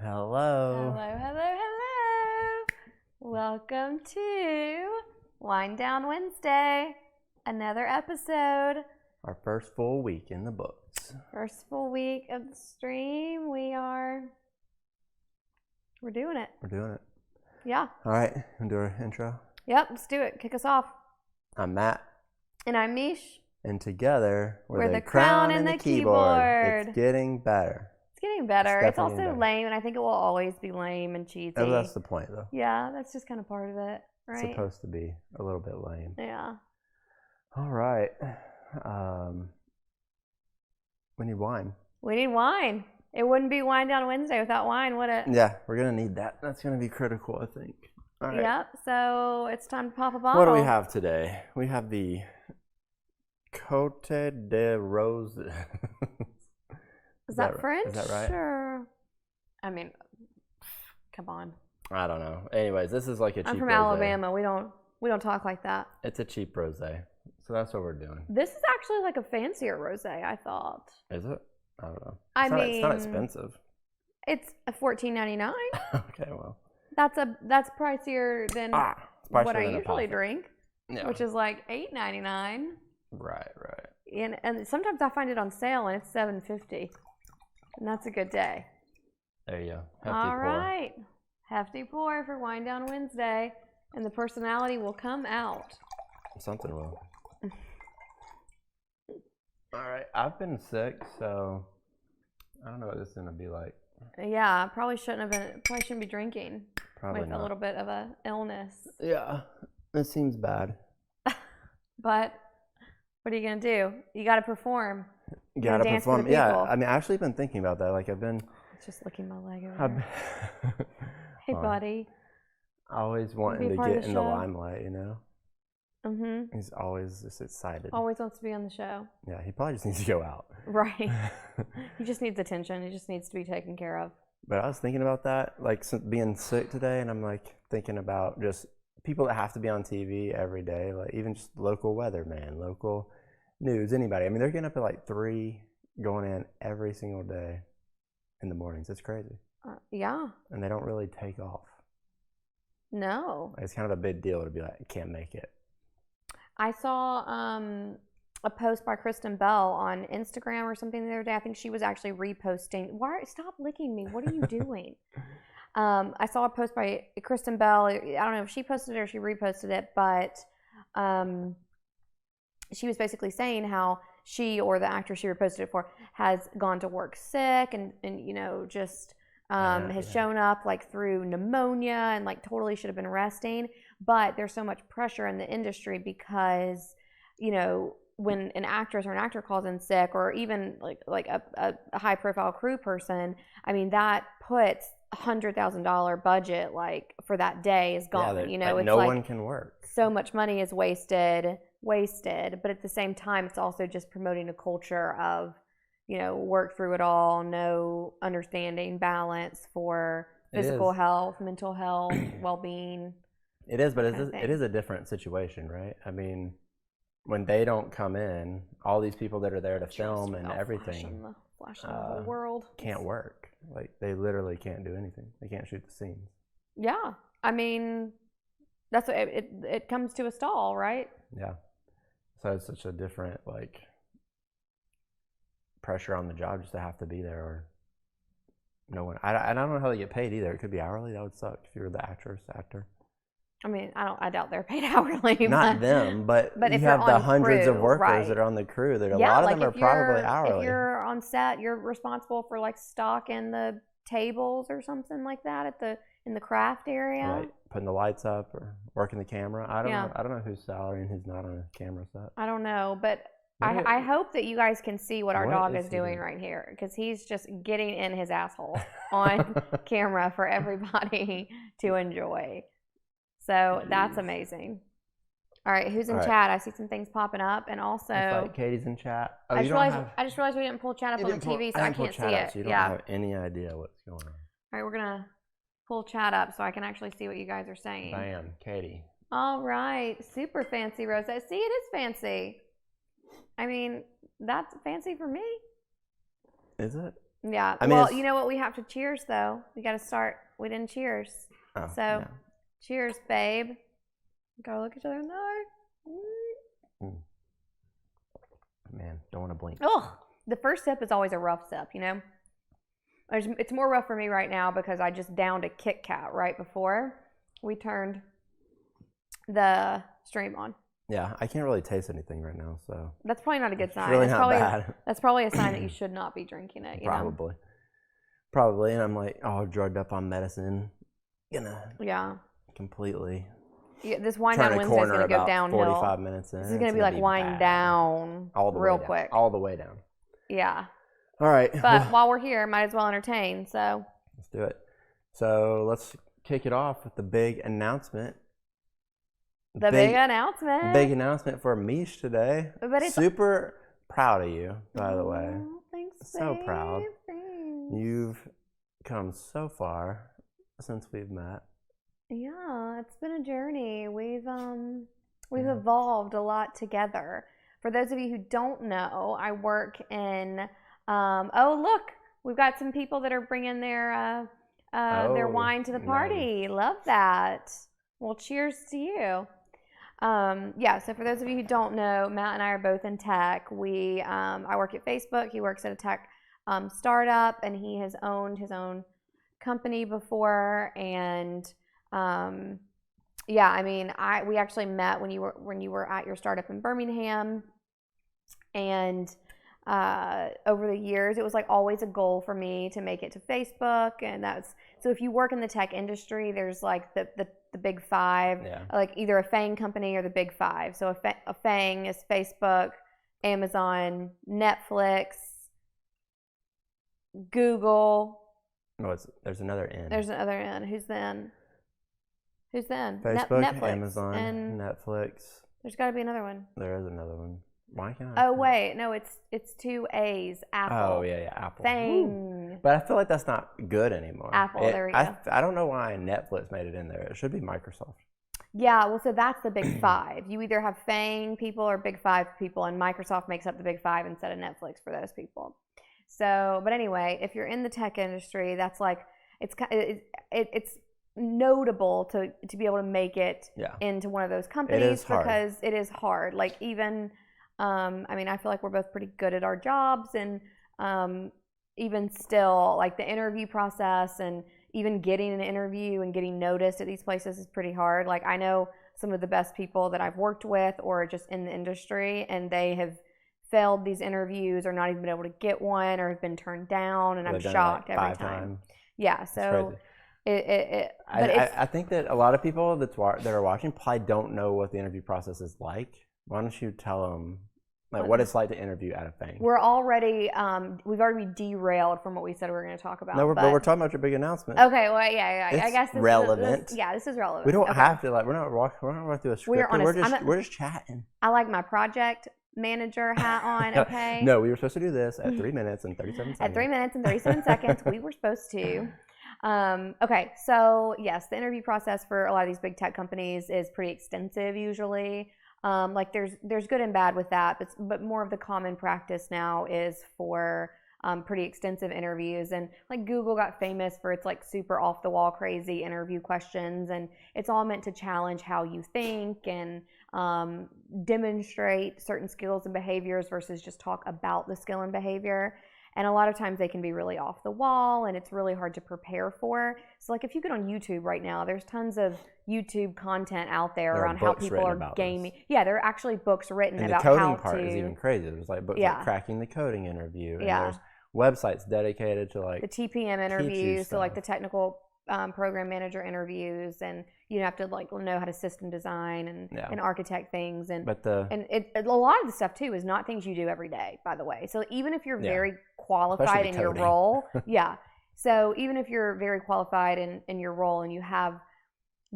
Hello. Hello, hello, hello. Welcome to Wind Down Wednesday. Another episode. Our first full week in the books. First full week of the stream. We're doing it. We're doing it. Yeah. All right, we'll do our intro. Yep, let's do it. Kick us off. I'm Matt. And I'm Meesh. And together, we're the crown and the keyboard. It's getting better. It's getting better. It's also better. lame, and I think it will always be lame and cheesy. Oh, that's the point, though. Yeah, that's just kind of part of it, right? It's supposed to be a little bit lame. Yeah. All right. We need wine. We need wine. It wouldn't be Wind Down Wednesday without wine, would it? Yeah, we're going to need that. That's going to be critical, I think. All right. Yep, so it's time to pop a bottle. What do we have today? We have the Cote de Rose. Is that French? Is that right? Sure. I mean, come on. I don't know. Anyways, this is like a cheap I'm from rosé. Alabama. We don't talk like that. It's a cheap rosé. So that's what we're doing. This is actually like a fancier rosé, I thought. Is it? I don't know. It's not expensive. It's $14.99. Okay, well. That's pricier than what I usually drink, which is like $8.99. Right. And sometimes I find it on sale and it's $7.50, and that's a good day. There you go. All right, hefty pour for Wind Down Wednesday, and the personality will come out. Something will. All right, I've been sick, so I don't know what this is gonna be like. Yeah, probably shouldn't be drinking. Probably with not. A little bit of a illness. Yeah, it seems bad. But what are you gonna do? You got to perform. You gotta dance for perform. the Yeah, people. I mean, I actually been thinking about that. Like, I've been. Just licking my leg over there. Hey, buddy. Always wanting to get in the limelight, you know. Mm-hmm. He's always just excited. Always wants to be on the show. Yeah, he probably just needs to go out. Right. He just needs attention. He just needs to be taken care of. But I was thinking about that, like being sick today, and I'm like thinking about just people that have to be on TV every day, like even just local weatherman, local news, anybody. I mean, they're getting up at like 3, going in every single day in the mornings. It's crazy. Yeah. And they don't really take off. No. It's kind of a big deal to be like, I can't make it. I saw a post by Kristen Bell on Instagram or something the other day. I think she was actually reposting. Stop licking me. What are you doing? I saw a post by Kristen Bell. I don't know if she posted it or she reposted it, but she was basically saying how she, or the actor she reposted it for, has gone to work sick and you know, just has shown up like through pneumonia and like totally should have been resting. But there's so much pressure in the industry because, you know, when an actress or an actor calls in sick, or even like a high profile crew person, I mean, that puts $100,000 budget like for that day is gone. Yeah, you know, it's no like one can work. So much money is wasted. But at the same time, it's also just promoting a culture of, you know, work through it all, no understanding, balance for physical health, mental health, well-being. It is, but it is a different situation, right? I mean, when they don't come in, all these people that are there to film and everything flashing the whole world can't work. Like, they literally can't do anything. They can't shoot the scenes. Yeah, I mean, that's what it comes to a stall, right? Yeah. So it's such a different like pressure on the job just to have to be there, or no one. I don't know how they get paid either. It could be hourly. That would suck if you were the actor. I mean, I doubt they're paid hourly. Not them, but you have the hundreds of workers that are on the crew. That a lot of them are probably hourly. If you're on set, you're responsible for like stocking the tables or something like that in the craft area. Right, putting the lights up or working the camera. I don't know whose salary and who's not on a camera set. I don't know, but I hope that you guys can see what our dog is doing right here, because he's just getting in his asshole on camera for everybody to enjoy. So that's amazing. All right, who's in chat? I see some things popping up, and also Katie's in chat. Oh, I just realized we didn't pull chat up on the TV, so I can't see it. So you don't have any idea what's going on. All right, we're gonna pull chat up so I can actually see what you guys are saying. Bam, Katie. All right, super fancy rosé. See, it is fancy. I mean, that's fancy for me. Is it? Yeah. I mean, well, you know what? We have to cheers though. We got to start. We didn't cheers. Oh, So, yeah. cheers, babe. Gotta look each other in the eye. Man, don't want to blink. Oh, the first sip is always a rough sip, you know? It's more rough for me right now because I just downed a Kit Kat right before we turned the stream on. Yeah, I can't really taste anything right now, so. That's probably not a good sign. Really not bad. That's probably a sign that you should not be drinking it. You know? Probably, and I'm like, drugged up on medicine. Yeah. Completely. Yeah, this wind down Wednesday is going to go downhill. 45 minutes in. This is going to be like wind down real quick. All the way down. Yeah. All right. But while we're here, might as well entertain. So. Let's do it. So let's kick it off with the big announcement. Big announcement for Meesh today. But it's super proud of you, by the way. Thanks, so babe. proud. Thanks. You've come so far since we've met. Yeah, it's been a journey. We've evolved a lot together. For those of you who don't know, I work in. Oh, look, we've got some people that are bringing their wine to the party. Nice. Love that. Well, cheers to you. So for those of you who don't know, Matt and I are both in tech. I work at Facebook. He works at a tech startup, and he has owned his own company before. And we actually met when you were at your startup in Birmingham, and over the years, it was like always a goal for me to make it to Facebook, and so if you work in the tech industry, there's like the big five, like either a FAANG company or the big five. So a FAANG is Facebook, Amazon, Netflix, Google. Oh, there's another N. There's another N. Who's then? Facebook, Netflix, Amazon, and Netflix. There's got to be another one. There is another one. Why can't I? Oh wait, no, it's two A's. Apple. Oh yeah, Apple. FAANG. But I feel like that's not good anymore. Apple. There we go. I don't know why Netflix made it in there. It should be Microsoft. Yeah, well, so that's the big five. You either have FAANG people or big five people, and Microsoft makes up the big five instead of Netflix for those people. So, but anyway, if you're in the tech industry, that's like it's notable to be able to make it into one of those companies because it is hard. Like even. I feel like we're both pretty good at our jobs, and even still, like the interview process and even getting an interview and getting noticed at these places is pretty hard. Like I know some of the best people that I've worked with or just in the industry, and they have failed these interviews or not even been able to get one or have been turned down, and I'm shocked every time. Yeah, so I think that a lot of people that are watching probably don't know what the interview process is like. Why don't you tell them what it's like to interview at a FAANG? We've already derailed from what we said we were going to talk about. No, but we're talking about your big announcement. Okay, well, yeah. I guess this relevant. This is relevant. We don't have to we're not walking through a script. We're just chatting. I like my project manager hat on. Okay. No, we were supposed to do this at 3 minutes and 37 seconds. At 3 minutes and 37 seconds, we were supposed to. Okay, so yes, the interview process for a lot of these big tech companies is pretty extensive usually. Like there's good and bad with that, but more of the common practice now is for pretty extensive interviews. And like Google got famous for its like super off the wall crazy interview questions, and it's all meant to challenge how you think and demonstrate certain skills and behaviors versus just talk about the skill and behavior. And a lot of times they can be really off the wall, and it's really hard to prepare for. So like if you get on YouTube right now, there's tons of YouTube content out there on how people are gaming. Yeah, there are actually books written about how to. And the coding part is even crazy. There's like books like Cracking the Coding Interview. And there's websites dedicated to like the TPM interviews, so like the technical program manager interviews, and you have to like know how to system design and architect things, and a lot of the stuff too is not things you do every day, by the way. So even if you're very qualified in your role, so even if you're very qualified in your role and you have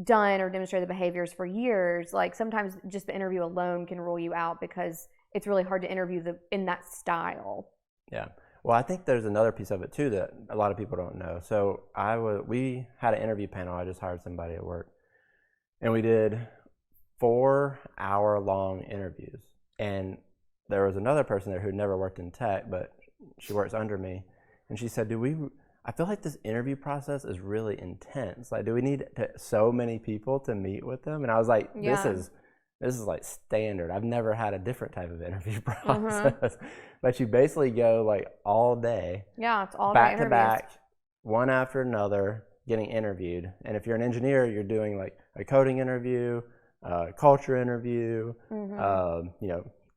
done or demonstrated the behaviors for years, like sometimes just the interview alone can rule you out because it's really hard to interview in that style. Yeah. Well, I think there's another piece of it too that a lot of people don't know. So we had an interview panel. I just hired somebody at work, and we did 4-hour-long interviews. And there was another person there who'd never worked in tech, but she works under me, and she said, I feel like this interview process is really intense. Like, do we need so many people to meet with them? And I was like, this is like standard. I've never had a different type of interview process. But you basically go like all day. Yeah, it's all back to back, one after another, getting interviewed. And if you're an engineer, you're doing like a coding interview, culture interview,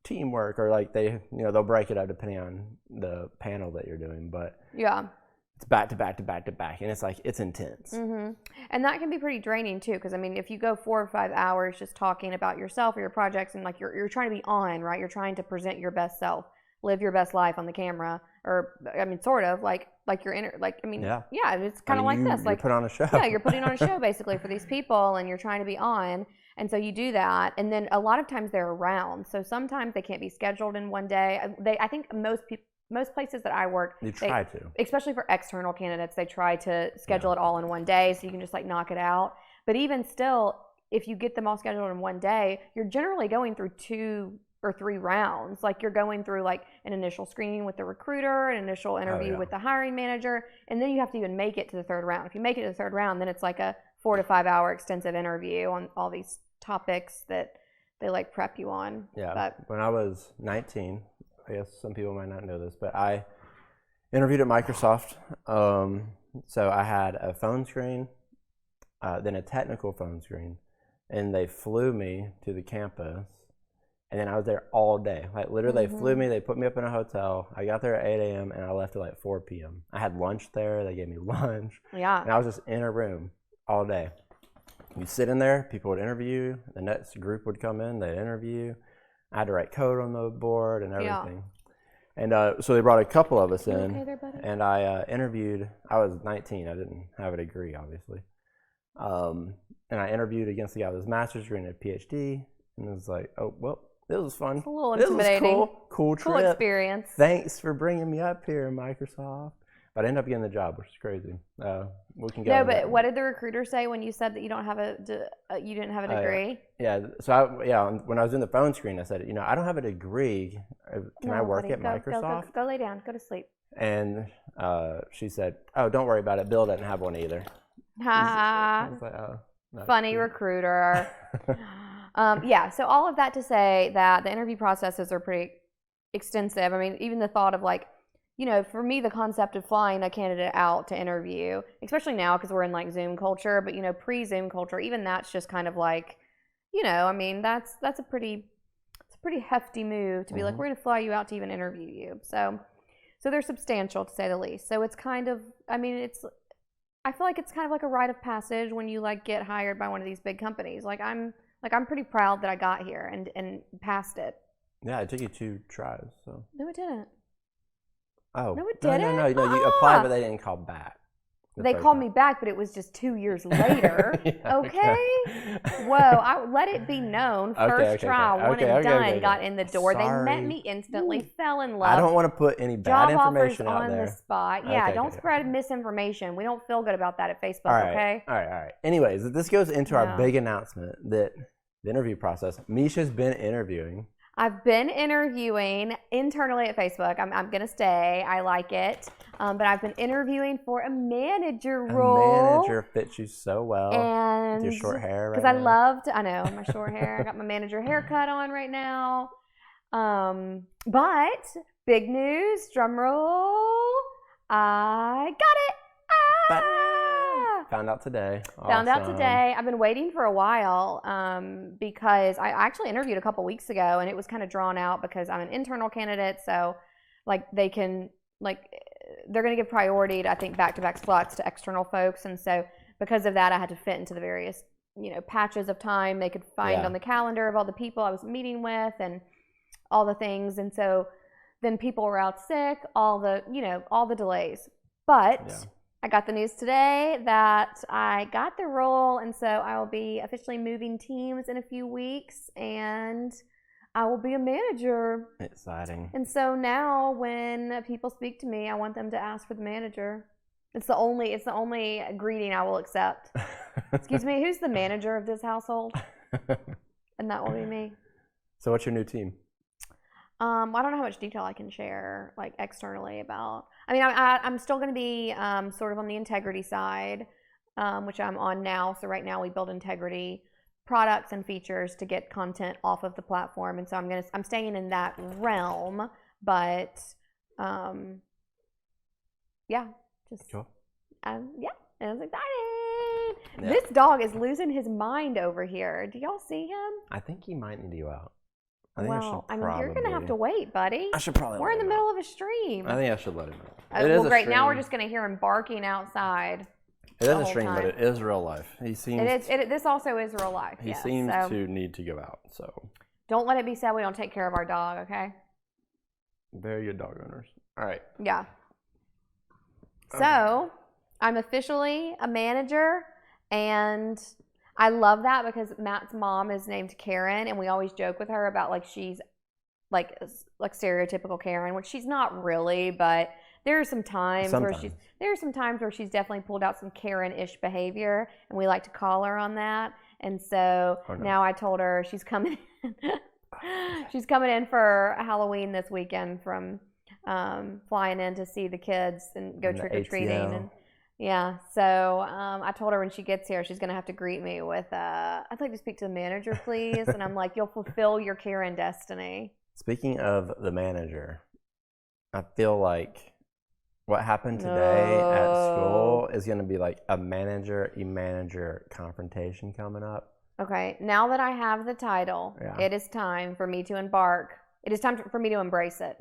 teamwork, or like they'll break it up depending on the panel that you're doing. But it's back to back to back to back, and it's intense. And that can be pretty draining too, because I mean, if you go 4 or 5 hours just talking about yourself or your projects, and like you're trying to be on, right? You're trying to present your best self, live your best life on the camera, or I mean, sort of like you're it's kind of like this, like you put on a show. Yeah, you're putting on a show basically for these people, and you're trying to be on. And so you do that, and then a lot of times they're around. So sometimes they can't be scheduled in one day. I think most places that I work, especially for external candidates, they try to schedule it all in one day, so you can just like knock it out. But even still, if you get them all scheduled in one day, you're generally going through 2 or 3 rounds. Like you're going through like an initial screening with the recruiter, an initial interview with the hiring manager, and then you have to even make it to the 3rd round. If you make it to the 3rd round, then it's like a 4 to 5 hour extensive interview on all these topics that they like prep you on. Yeah. But when I was 19, I guess some people might not know this, but I interviewed at Microsoft. So I had a phone screen, then a technical phone screen, and they flew me to the campus, and then I was there all day. Like literally, they flew me, they put me up in a hotel. I got there at 8 a.m. and I left at like 4 p.m. I had lunch there. They gave me lunch. Yeah. And I was just in a room all day. You sit in there, people would interview, the next group would come in, they'd interview. I had to write code on the board and everything. And so they brought a couple of us in, okay there, buddy? And I interviewed. I was 19, I didn't have a degree, obviously. And I interviewed against the guy with his master's degree and a PhD, and it was like, oh, well, this was fun. It's a little intimidating. This was cool trip. Cool experience. Thanks for bringing me up here, Microsoft. But I ended up getting the job, which is crazy. We can go. No, but what did the recruiter say when you said that you don't have you didn't have a degree? So when I was in the phone screen, I said, I don't have a degrry. Can I work at Microsoft? Go lay down. Go to sleep. And she said, oh, don't worry about it. Bill doesn't have one either. Ha! Like, oh, funny recruiter. So all of that to say that the interview processes are pretty extensive. I mean, even the thought of like, for me, the concept of flying a candidate out to interview, especially now because we're in like Zoom culture, but pre-Zoom culture, even that's just kind of like, I mean, that's a pretty hefty move to be like, we're going to fly you out to even interview you. So they're substantial to say the least. So it's kind of, I feel like it's kind of like a rite of passage when you like get hired by one of these big companies. I'm pretty proud that I got here and passed it. Yeah, it took you 2 tries. So no, it didn't. Oh no, it didn't. No, you applied, but they didn't call back. They called me back, but it was just 2 years later. Okay. Whoa! Let it be known. First try, one and done. Got in the door. Sorry. They met me instantly. Fell in love. I don't want to put any bad information out there. Job offers on the spot. Yeah, don't spread misinformation. We don't feel good about that at Facebook. All right, okay. All right. Anyways, this goes into our big announcement that the interview process. Meesh has been interviewing. I've been interviewing internally at Facebook. I'm going to stay. I like it. But I've been interviewing for a manager role. A manager fits you so well. And with your short hair right because I know, my short hair. I got my manager haircut on right now. But big news, drum roll, I got it. Found out today. Found out today. I've been waiting for a while because I actually interviewed a couple weeks ago, and it was kind of drawn out because I'm an internal candidate. So, like, they're going to give priority to, I think, back-to-back slots to external folks. And so because of that, I had to fit into the various, patches of time they could find on the calendar of all the people I was meeting with and all the things. And so then people were out sick, all the delays. But I got the news today that I got the role, and so I will be officially moving teams in a few weeks, and I will be a manager. Exciting. And so now when people speak to me, I want them to ask for the manager. It's the only greeting I will accept. Excuse me, who's the manager of this household? And that will be me. So what's your new team? I don't know how much detail I can share, like, externally about. I mean, I'm still going to be sort of on the integrity side, which I'm on now. So right now we build integrity products and features to get content off of the platform, and so I'm staying in that realm. But yeah, just Cool. yeah, it was exciting. Yeah. This dog is losing his mind over here. Do y'all see him? I think he might need to go out. I think Well, I mean, you're gonna have to wait, buddy. I should probably. We're in the middle of a stream. I think I should let him out. Well, great. Now we're just gonna hear him barking outside. It is a stream, but it is real life. He seems. This also is real life. He seems to need to go out. So. Don't let it be said we don't take care of our dog, okay? Very good dog owners. All right. Yeah. So, I'm officially a manager, and I love that because Matt's mom is named Karen, and we always joke with her about like she's like stereotypical Karen, which she's not really, but there are some times where she's definitely pulled out some Karen-ish behavior, and we like to call her on that. And so now I told her she's coming in. She's coming in for Halloween this weekend from flying in to see the kids and go trick-or-treating. And yeah, so I told her when she gets here, she's going to have to greet me with, I'd like to speak to the manager, please. And I'm like, you'll fulfill your Karen destiny. Speaking of the manager, I feel like what happened today at school is going to be like a manager manager coming up. Okay, now that I have the title, it is time for me to embark. It is time for me to embrace it.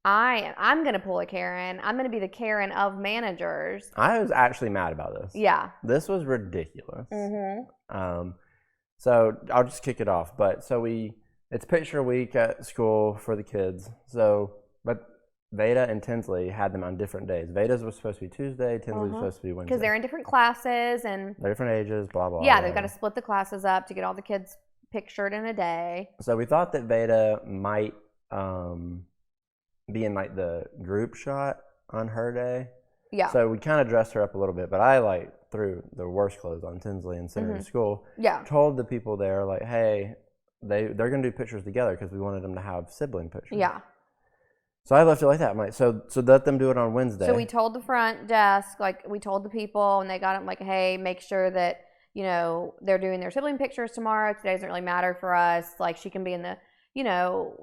I'm going to pull a Karen. I'm going to be the Karen of managers. I was actually mad about this. Yeah. This was ridiculous. Mm-hmm. So I'll just kick it off. But it's picture week at school for the kids. But Veda and Tinsley had them on different days. Veda's was supposed to be Tuesday, Tinsley's was supposed to be Wednesday. Because they're in different classes and they're different ages, blah, blah, yeah, blah. they've got to split the classes up to get all the kids pictured in a day. So we thought that Veda might be in like the group shot on her day. Yeah. So we kind of dressed her up a little bit, but I like threw the worst clothes on Tinsley and sent her to school. Yeah. Told the people there like, hey, they're going to do pictures together because we wanted them to have sibling pictures. Yeah. So I left it like that. I'm like, so let them do it on Wednesday. So we told the front desk, like we told the people, and they got them like, hey, make sure that, you know, they're doing their sibling pictures tomorrow. Today doesn't really matter for us. Like she can be in the, you know,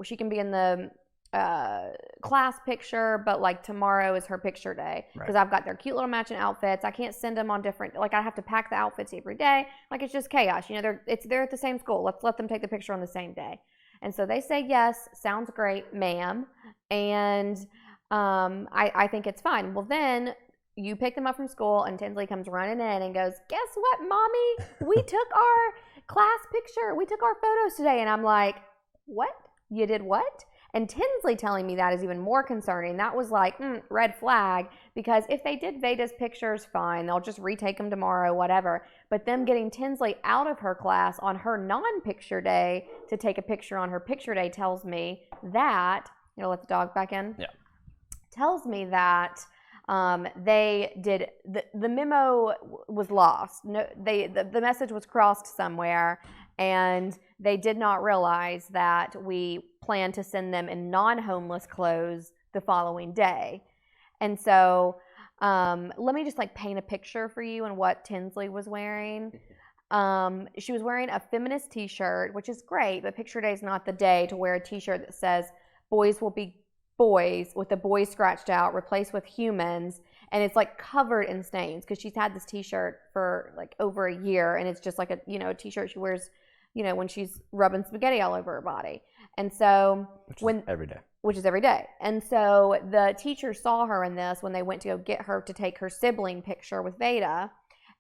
class picture, but like tomorrow is her picture day because I've got their cute little matching outfits. I can't send them on different, like I have to pack the outfits every day. Like it's just chaos. You know, they're at the same school. Let's let them take the picture on the same day. And so they say, yes, sounds great, ma'am. And I think it's fine. Well, then you pick them up from school and Tinsley comes running in and goes, guess what, Mommy? We took our class picture. We took our photos today. And I'm like, what? You did what? And Tinsley telling me that is even more concerning. That was like, red flag, because if they did Veda's pictures, fine. They'll just retake them tomorrow, whatever. But them getting Tinsley out of her class on her non-picture day to take a picture on her picture day tells me that, you know, let the dog back in? Yeah. Tells me that they did, the memo was lost. No, the message was crossed somewhere, and they did not realize that we plan to send them in non-homeless clothes the following day. And so let me just like paint a picture for you on what Tinsley was wearing. She was wearing a feminist t-shirt, which is great, but picture day is not the day to wear a t-shirt that says boys will be boys with the boys scratched out, replaced with humans. And it's like covered in stains because she's had this t-shirt for like over a year, and it's just like a, you know, a t-shirt she wears, you know, when she's rubbing spaghetti all over her body. And so which is every day. And so the teacher saw her in this when they went to go get her to take her sibling picture with Veda,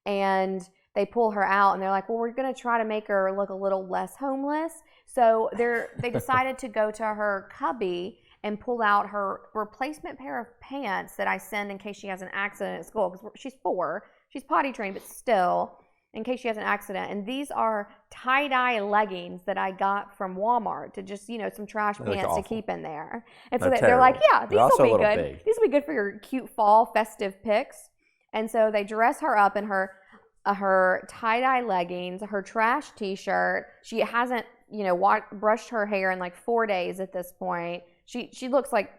and they pull her out and they're like, well, we're going to try to make her look a little less homeless. So they decided to go to her cubby and pull out her replacement pair of pants that I send in case she has an accident at school, because she's 4. She's potty trained, but still, in case she has an accident. And these are tie-dye leggings that I got from Walmart to just, you know, some trash pants to keep in there. And so they're like, yeah, these will be good. Big. These will be good for your cute fall festive pics. And so they dress her up in her tie-dye leggings, her trash t-shirt. She hasn't brushed her hair in like 4 days at this point. She looks like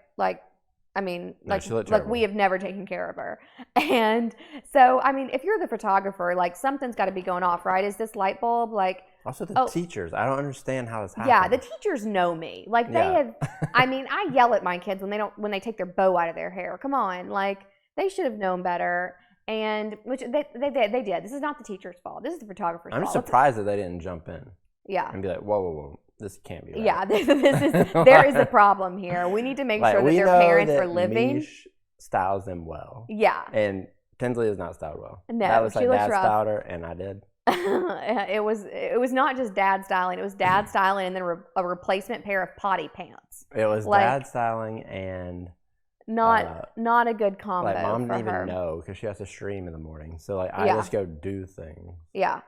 I mean, like we have never taken care of her. And so, I mean, if you're the photographer, like something's got to be going off, right? Is this light bulb like? Also, the teachers. I don't understand how this happens. Yeah, the teachers know me. Like they have. I mean, I yell at my kids when they take their bow out of their hair. Come on, like they should have known better. And which they did. This is not the teacher's fault. This is the photographer's fault. I'm surprised that they didn't jump in. Yeah. And be like, whoa. This can't be right. Yeah, there is a problem here. We need to make sure that their parents are living. Meesh styles them well. Yeah. And Tinsley is not styled well. No, that was she like looks dad rough. styled her, and I did. It was not just dad styling. It was dad styling and then a replacement pair of potty pants. It was dad styling and not a good combo. Like mom didn't for her. even know because she has to stream in the morning. So like I just go do things. Yeah.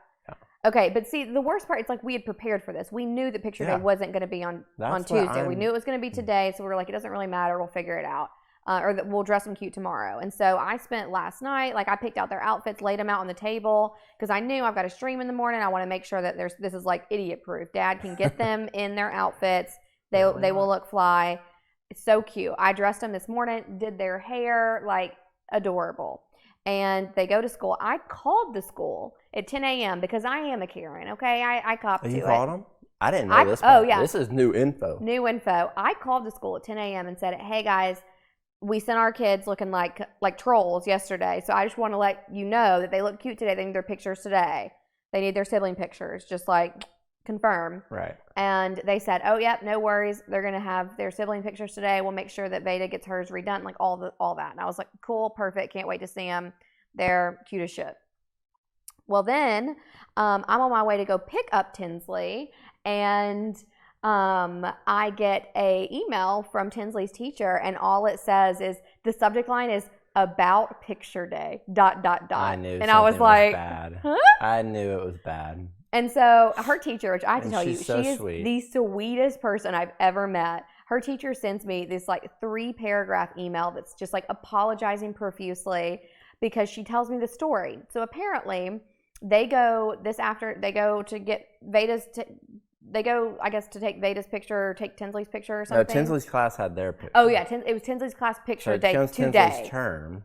Okay, but see, the worst part, it's like we had prepared for this. We knew that picture day wasn't going to be on Tuesday. We knew it was going to be today, so we were like, it doesn't really matter. We'll figure it out. Or that we'll dress them cute tomorrow. And so I spent last night, like I picked out their outfits, laid them out on the table because I knew I've got to stream in the morning. I want to make sure that this is like idiot proof. Dad can get them in their outfits. They will look fly. It's so cute. I dressed them this morning, did their hair, like adorable. And they go to school. I called the school at 10 a.m. because I am a Karen, okay? I copped to it. You called them? I didn't know this part. Oh, yeah. This is new info. New info. I called the school at 10 a.m. and said, hey, guys, we sent our kids looking like trolls yesterday, so I just want to let you know that they look cute today. They need their pictures today. They need their sibling pictures, just like confirm. Right. And they said, oh, yep, no worries. They're going to have their sibling pictures today. We'll make sure that Veda gets hers redone, like all that. And I was like, cool, perfect. Can't wait to see them. They're cute as shit. Well, then I'm on my way to go pick up Tinsley, and I get a email from Tinsley's teacher, and all it says is the subject line is about picture day ... I knew and I was like, bad. huh? I knew it was bad. And so her teacher, which I have to tell you, she's so she is sweet. the sweetest person I've ever met. Her teacher sends me this like 3-paragraph email that's just like apologizing profusely because she tells me the story. So apparently they go to get Veda's they go, I guess, to take Veda's picture or take Tinsley's picture or something. No, Tinsley's class had their picture. Oh, yeah. It was Tinsley's class picture day today. Tinsley's turn.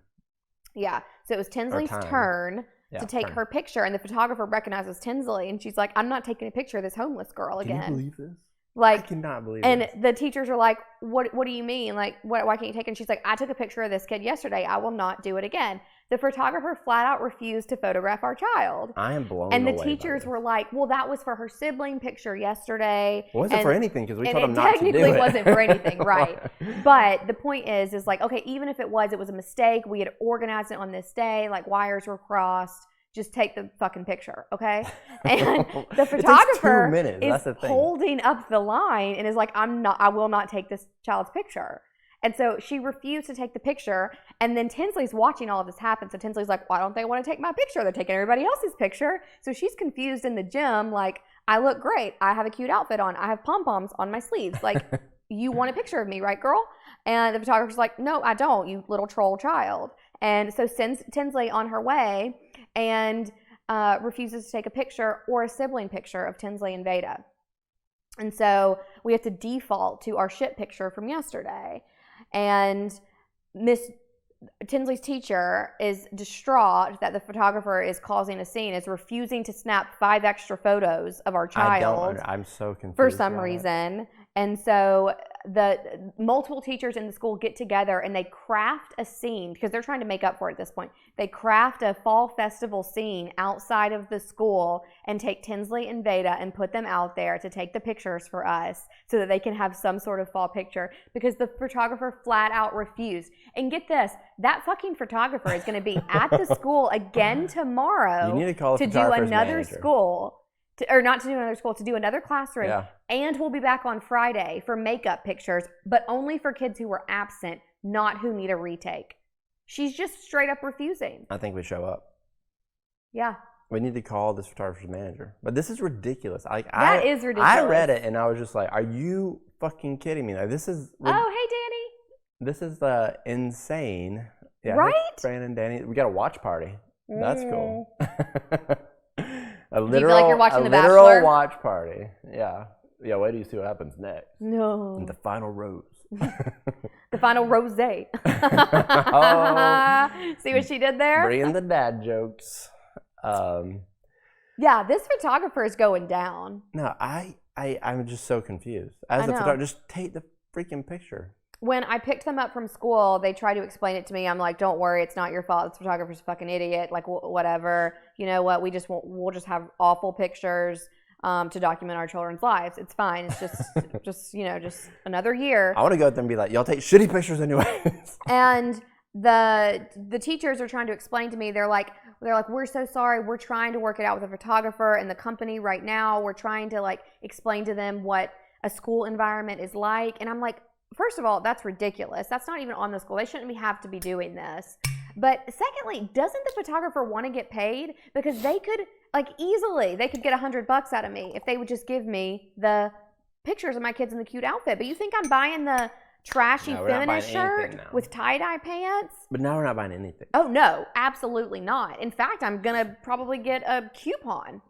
Yeah. So it was Tinsley's turn to take her picture, and the photographer recognizes Tinsley, and she's like, I'm not taking a picture of this homeless girl again. Can you believe this? Like, I cannot believe and this. the teachers are like, what do you mean? Like, why can't you take it? And she's like, I took a picture of this kid yesterday. I will not do it again. The photographer flat out refused to photograph our child. I am blown And away the by teachers this. were like, well, that was for her sibling picture yesterday. It wasn't for anything because we told them not to do it. Technically wasn't for anything, right? But the point is like, okay, even if it was a mistake. We had organized it on this day. Like wires were crossed. Just take the fucking picture, okay? And the photographer is holding up the line and is like, I will not take this child's picture. And so she refused to take the picture. And then Tinsley's watching all of this happen. So Tinsley's like, why don't they want to take my picture? They're taking everybody else's picture. So she's confused in the gym. Like, I look great. I have a cute outfit on. I have pom-poms on my sleeves. Like, you want a picture of me, right, girl? And the photographer's like, no, I don't, you little troll child. And so sends Tinsley on her way and refuses to take a picture or a sibling picture of Tinsley and Veda. And so we have to default to our shit picture from yesterday. And Miss Tinsley's teacher is distraught that the photographer is causing a scene, is refusing to snap 5 extra photos of our child. I'm so confused. For some reason. And so the multiple teachers in the school get together and they craft a scene because they're trying to make up for it at this point. They craft a fall festival scene outside of the school and take Tinsley and Veda and put them out there to take the pictures for us so that they can have some sort of fall picture because the photographer flat out refused. And get this, that fucking photographer is going to be at the school again tomorrow. You need to call to do another school. To do another classroom. Yeah. And we'll be back on Friday for makeup pictures, but only for kids who were absent, not who need a retake. She's just straight up refusing. I think we show up. Yeah. We need to call this photographer's manager. But this is ridiculous. That is ridiculous. I read it and I was just like, are you fucking kidding me? Like, this is... Oh, hey, Danny. This is insane. Yeah, right? Brandon, Danny. We got a watch party. That's cool. Do you feel like you're watching The literal Bachelor? watch party. Yeah. Yeah, wait till you see what happens next. No. And the final rose. The final rosé. Oh, see what she did there? bringing the dad jokes. Yeah, this photographer is going down. No, I'm just so confused. As a photographer, just take the freaking picture. When I picked them up from school, they tried to explain it to me. I'm like, don't worry, it's not your fault. This photographer's a fucking idiot. Like, whatever. You know what? We'll just have awful pictures to document our children's lives. It's fine. It's just another year. I want to go out there and be like, y'all take shitty pictures anyways. And the teachers are trying to explain to me. They're like, we're so sorry. We're trying to work it out with a photographer and the company right now. We're trying to like explain to them what a school environment is like. And I'm like, first of all, that's ridiculous. That's not even on the school. They shouldn't have to be doing this. But secondly, doesn't the photographer want to get paid? Because they could, like, easily, they could get $100 out of me if they would just give me the pictures of my kids in the cute outfit. But you think I'm buying the trashy feminist shirt with tie-dye pants? But now we're not buying anything. Oh, no, absolutely not. In fact, I'm going to probably get a coupon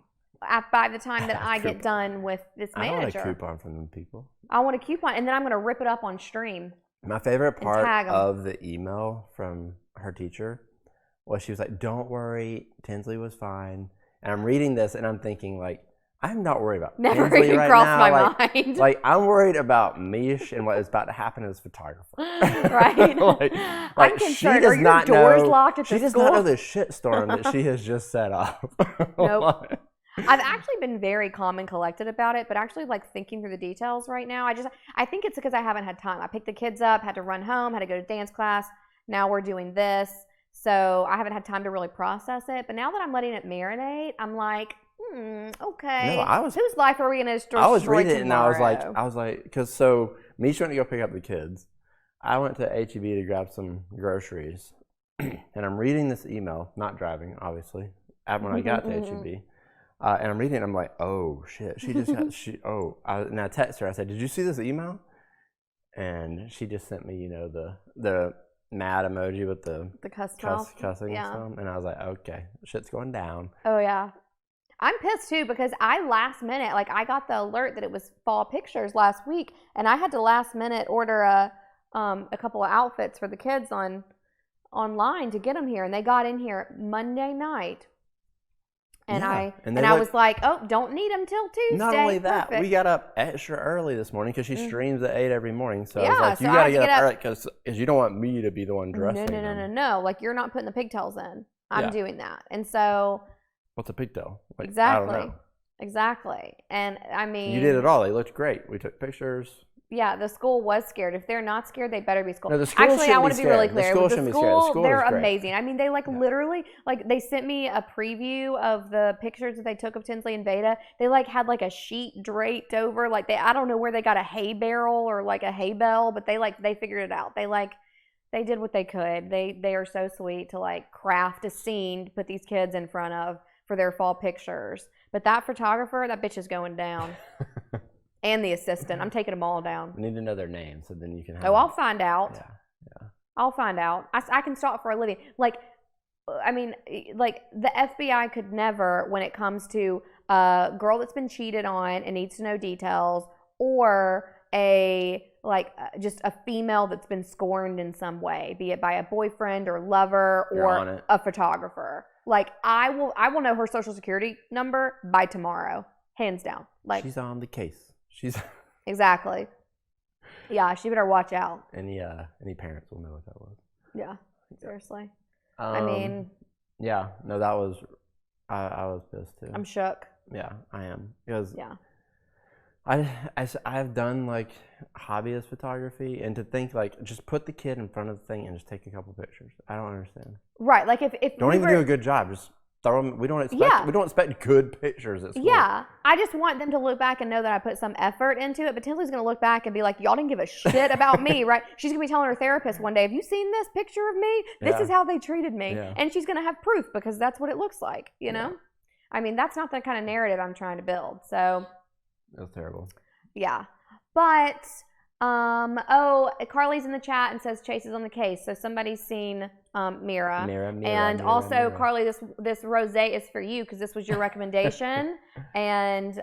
by the time that I get done with this manager. I want a coupon from them people. I want a coupon, and then I'm going to rip it up on stream. My favorite part of the email from her teacher was she was like, don't worry, Tinsley was fine. And I'm reading this, and I'm thinking, like, I'm not worried about Tinsley even right crossed now. my mind. Like, I'm worried about Meesh and what is about to happen to this photographer. Right. like I'm concerned. She does not doors know, locked at she the does school? not know the shitstorm that she has just set up. Nope. I've actually been very calm and collected about it, but actually like thinking through the details right now, I think it's because I haven't had time. I picked the kids up, had to run home, had to go to dance class. Now we're doing this. So I haven't had time to really process it. But now that I'm letting it marinate, I'm like, okay. No, whose life are we going to destroy I was reading it and I tomorrow? was like, because so Meesh went to go pick up the kids. I went to H-E-B to grab some groceries. And I'm reading this email, not driving, obviously, when I got to H-E-B. And I'm reading it, and I'm like, oh, shit. She just got, and I text her. I said, did you see this email? And she just sent me, you know, the mad emoji with the cussing and stuff. And I was like, okay, shit's going down. Oh, yeah. I'm pissed, too, because I last minute, like, I got the alert that it was fall pictures last week, and I had to last minute order a couple of outfits for the kids online to get them here. And they got in here Monday night. And I was like, oh, don't need them till Tuesday. Not only that, we got up extra early this morning because she streams at 8 every morning. So I was like, you got to get up early because you don't want me to be the one dressing them. No. Like, you're not putting the pigtails in. I'm doing that. And so. What's a pigtail? Like, exactly. I don't know. Exactly. And I mean. You did it all. They looked great. We took pictures. Yeah, the school was scared. If they're not scared, they better be scared. No, the school Actually, I want to be really clear. The school they're amazing. I mean, they literally, they sent me a preview of the pictures that they took of Tinsley and Beta. They had a sheet draped over, I don't know where they got a hay barrel or a hay bell, but they figured it out. They did what they could. They are so sweet to craft a scene to put these kids in front of for their fall pictures. But that photographer, that bitch is going down. And the assistant. I'm taking them all down. We need to know their names so then you can have I'll find out. Yeah. I'll find out. I can stalk for a living. The FBI could never, when it comes to a girl that's been cheated on and needs to know details, or just a female that's been scorned in some way, be it by a boyfriend or lover or a photographer. I will know her social security number by tomorrow. Hands down. She's on the case. Exactly. Yeah, she better watch out. Any parents will know what that was. Yeah, seriously. I mean. Yeah, no, that was. I was pissed too. I'm shook. Yeah, I am because. Yeah. I've done hobbyist photography, and to think just put the kid in front of the thing and just take a couple pictures. I don't understand. Right, if don't even do a good job. Just. We don't expect good pictures at school. Yeah, I just want them to look back and know that I put some effort into it. But Tinsley's going to look back and be like, y'all didn't give a shit about me, right? She's going to be telling her therapist one day, have you seen this picture of me? This is how they treated me. Yeah. And she's going to have proof because that's what it looks like, you know? I mean, that's not the kind of narrative I'm trying to build. So. That's terrible. Yeah. But, Carly's in the chat and says Chase is on the case. So somebody's seen Mira. And also, Carly, this rosé is for you because this was your recommendation. And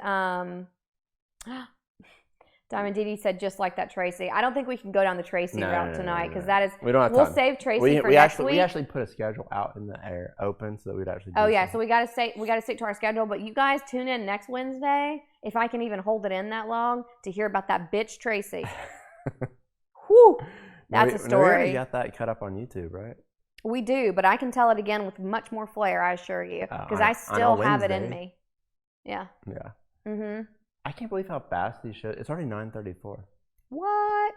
Diamond Didi said just like that, Tracy. I don't think we can go down the Tracy route tonight because that is. We don't have We'll time. save Tracy for next week. We actually put a schedule out in the air, open, so that we'd actually. Oh yeah, so we gotta stick to our schedule. But you guys tune in next Wednesday, if I can even hold it in that long, to hear about that bitch Tracy. Whew, that's a story. We already got that cut up on YouTube, right? We do, but I can tell it again with much more flair. I assure you, because I still have it in me. Yeah. Yeah. Mhm. I can't believe how fast these shows. It's already 9:34. What?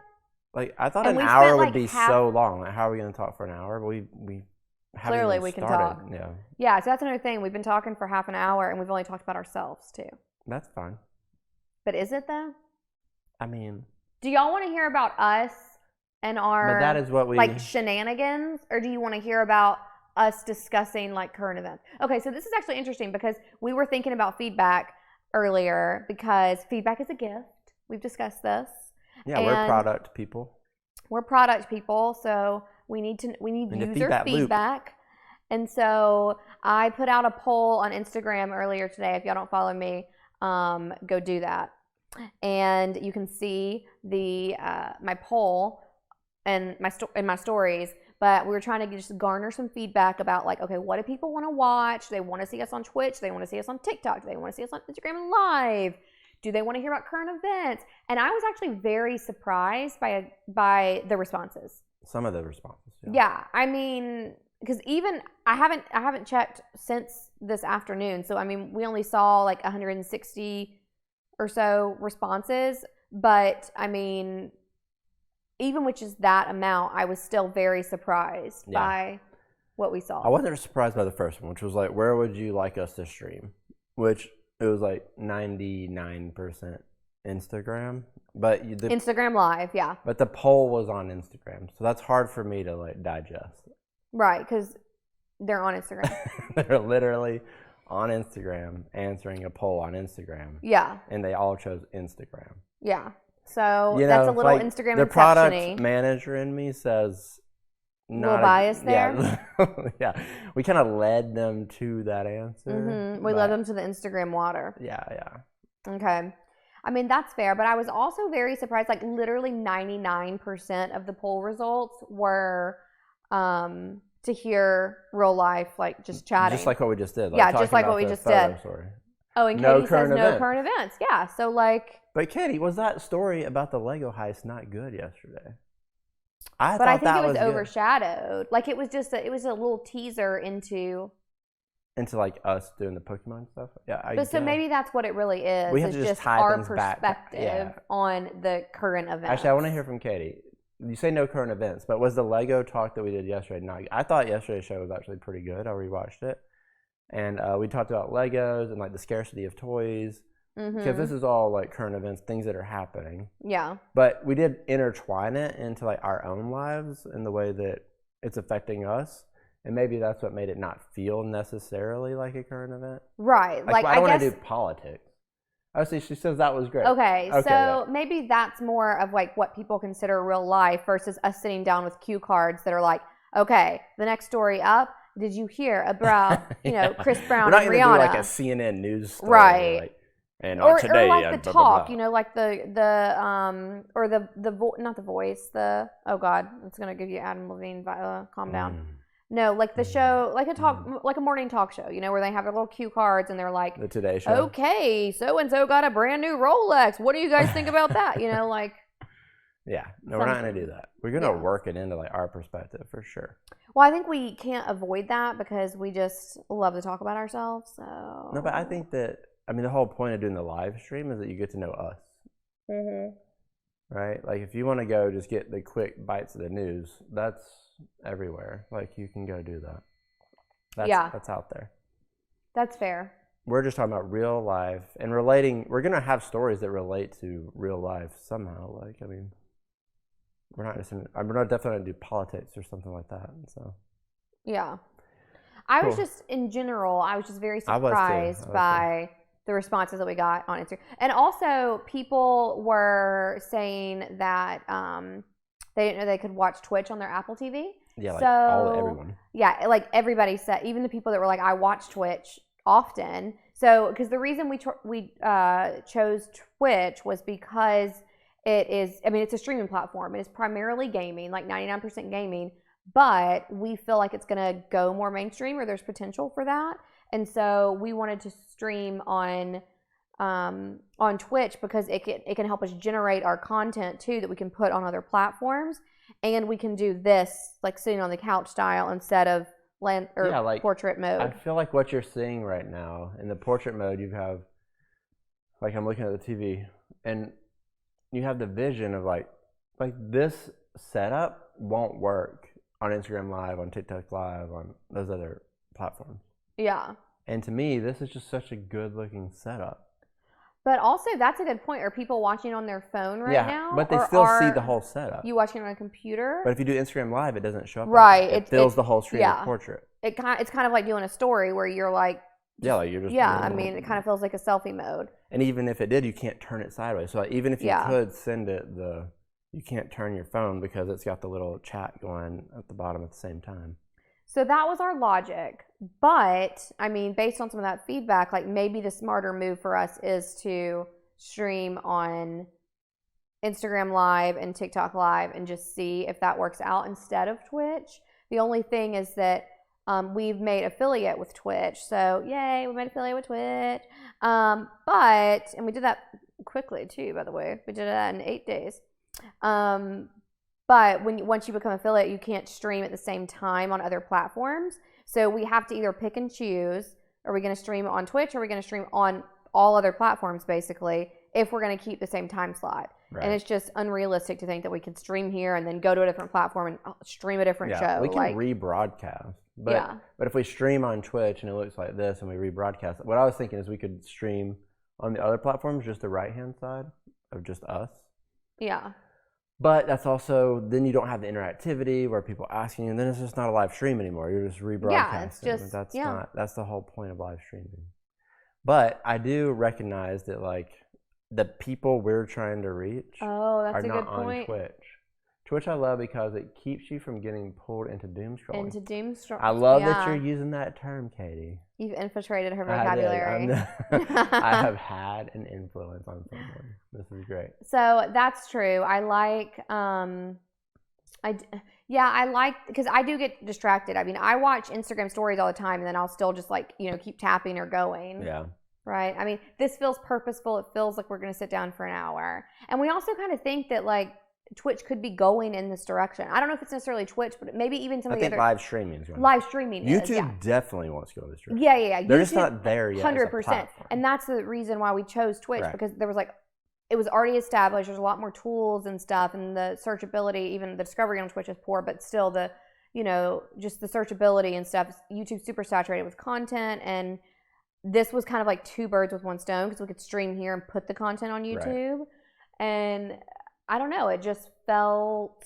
Like I thought an hour would be so long. Like, how are we going to talk for an hour? But we clearly we can talk. Yeah. Yeah. So that's another thing. We've been talking for half an hour, and we've only talked about ourselves too. That's fine. But is it though? I mean. Do y'all want to hear about us and our But that is what we like shenanigans, or do you want to hear about us discussing like current events? Okay, so this is actually interesting because we were thinking about feedback earlier because feedback is a gift. We've discussed this. Yeah, we're product people. We're product people, so we need user feedback. And so I put out a poll on Instagram earlier today. If y'all don't follow me, go do that. And you can see the my poll and my stories. But we were trying to just garner some feedback about like, okay, what do people want to watch? Do they want to see us on Twitch? Do they want to see us on TikTok? Do they want to see us on Instagram Live? Do they want to hear about current events? And I was actually very surprised by the responses. Some of the responses. Yeah, I mean, because even I haven't checked since this afternoon. So I mean, we only saw like 160 or so responses. But I mean, even which is that amount, I was still very surprised by what we saw. I wasn't surprised by the first one, which was like, where would you like us to stream? Which it was like 99% Instagram. But Instagram Live, yeah. But the poll was on Instagram. So that's hard for me to like digest. Right, because they're on Instagram. They're literally on Instagram answering a poll on Instagram. Yeah. And they all chose Instagram. Yeah. So that's a little like Instagram the product manager in me says not bias there. Yeah. We kind of led them to that answer. Mm-hmm. We led them to the Instagram water. Yeah. Okay. I mean, that's fair, but I was also very surprised. Like literally 99% of the poll results were to hear real life, like just chatting. Just like what we just did. Like, yeah, just like what we just did. Story. Oh, and Katie says no current events. Yeah, so like. But Katie, was that story about the Lego heist not good yesterday? I think it was overshadowed. Good. Like it was just a little teaser into like us doing the Pokemon stuff. Yeah, but so maybe that's what it really is. We have to just tie our things perspective on the current events. Actually, I want to hear from Katie. You say no current events, but was the Lego talk that we did yesterday not? I thought yesterday's show was actually pretty good. I rewatched it, and we talked about Legos and like the scarcity of toys. Because this is all like current events, things that are happening. Yeah. But we did intertwine it into like our own lives in the way that it's affecting us. And maybe that's what made it not feel necessarily like a current event. Right. Like I don't want to do politics. Oh, see, she says that was great. Okay, so maybe that's more of like what people consider real life versus us sitting down with cue cards that are like, okay, the next story up. Did you hear about, Chris Brown and Rihanna? We're not going to do like a CNN news story. Right. Like, and or today, like the blah, talk, blah, blah. like not the voice, oh God, it's gonna give you Adam Levine. Calm down. No, like the show, like a morning talk show, where they have their little cue cards and they're like, the Today Show. Okay, so and so got a brand new Rolex. What do you guys think about that? Like. Yeah, no, we're not gonna do that. We're gonna work it into like our perspective for sure. Well, I think we can't avoid that because we just love to talk about ourselves. So. No, but I think that. I mean, the whole point of doing the live stream is that you get to know us. Right? Like, if you want to go just get the quick bites of the news, that's everywhere. Like, you can go do that. That's out there. That's fair. We're just talking about real life and relating. We're going to have stories that relate to real life somehow. Like, I mean, we're not definitely going to do politics or something like that. So. Yeah. I was just, in general, very surprised by the responses that we got on Instagram. And also, people were saying that they didn't know they could watch Twitch on their Apple TV. Yeah, like everyone. Yeah, like everybody said, even the people that were like, I watch Twitch often. So, because the reason we chose Twitch was because it is, I mean, it's a streaming platform. It is primarily gaming, like 99% gaming, but we feel like it's going to go more mainstream, or there's potential for that. And so we wanted to stream on Twitch because it can help us generate our content too that we can put on other platforms, and we can do this like sitting on the couch style instead of portrait mode. I feel like what you're seeing right now in the portrait mode, you have, like, I'm looking at the TV and you have the vision of like this setup won't work on Instagram Live, on TikTok Live, on those other platforms. Yeah. And to me, this is just such a good looking setup. But also, that's a good point. Are people watching on their phone right now? Yeah, but they still see the whole setup. You watching on a computer? But if you do Instagram Live, it doesn't show up. Right. Like it fills the whole screen with portrait. It's kind of like doing a story where you're like... like you're just... Yeah, I mean, it kind of feels like a selfie mode. And even if it did, you can't turn it sideways. So like, even if you could send it, you can't turn your phone because it's got the little chat going at the bottom at the same time. So that was our logic. But, I mean, based on some of that feedback, like maybe the smarter move for us is to stream on Instagram Live and TikTok Live and just see if that works out instead of Twitch. The only thing is that we've made affiliate with Twitch. So, yay, we made affiliate with Twitch. And we did that quickly too, by the way. We did that in 8 days. But once you become affiliate, you can't stream at the same time on other platforms. So we have to either pick and choose. Are we going to stream on Twitch, or are we going to stream on all other platforms, basically, if we're going to keep the same time slot? Right. And it's just unrealistic to think that we could stream here and then go to a different platform and stream a different show. We can rebroadcast. But if we stream on Twitch and it looks like this and we rebroadcast, what I was thinking is we could stream on the other platforms, just the right-hand side of just us. Yeah. But that's also, then you don't have the interactivity where people asking you, and then it's just not a live stream anymore. You're just rebroadcasting. Yeah, it's just, that's the whole point of live streaming. But I do recognize that, like, the people we're trying to reach are not on Twitch. Twitch I love because it keeps you from getting pulled into doom scrolling. I love that you're using that term, Katie. You've infiltrated her vocabulary. I have had an influence on someone. This is great. So that's true. I like, because I do get distracted. I mean, I watch Instagram stories all the time, and then I'll still just like, keep tapping or going. Yeah. Right. I mean, this feels purposeful. It feels like we're going to sit down for an hour. And we also kind of think that, like, Twitch could be going in this direction. I don't know if it's necessarily Twitch, but maybe even some of the other... live streaming is going. Live streaming YouTube definitely wants to go this direction. Yeah. They're just not there yet. 100%. And that's the reason why we chose Twitch, because there was it was already established. There's a lot more tools and stuff, and the searchability, even the discovery on Twitch is poor, but still just the searchability and stuff. YouTube's super saturated with content, and this was kind of like two birds with one stone, because we could stream here and put the content on YouTube. Right. And I don't know, it felt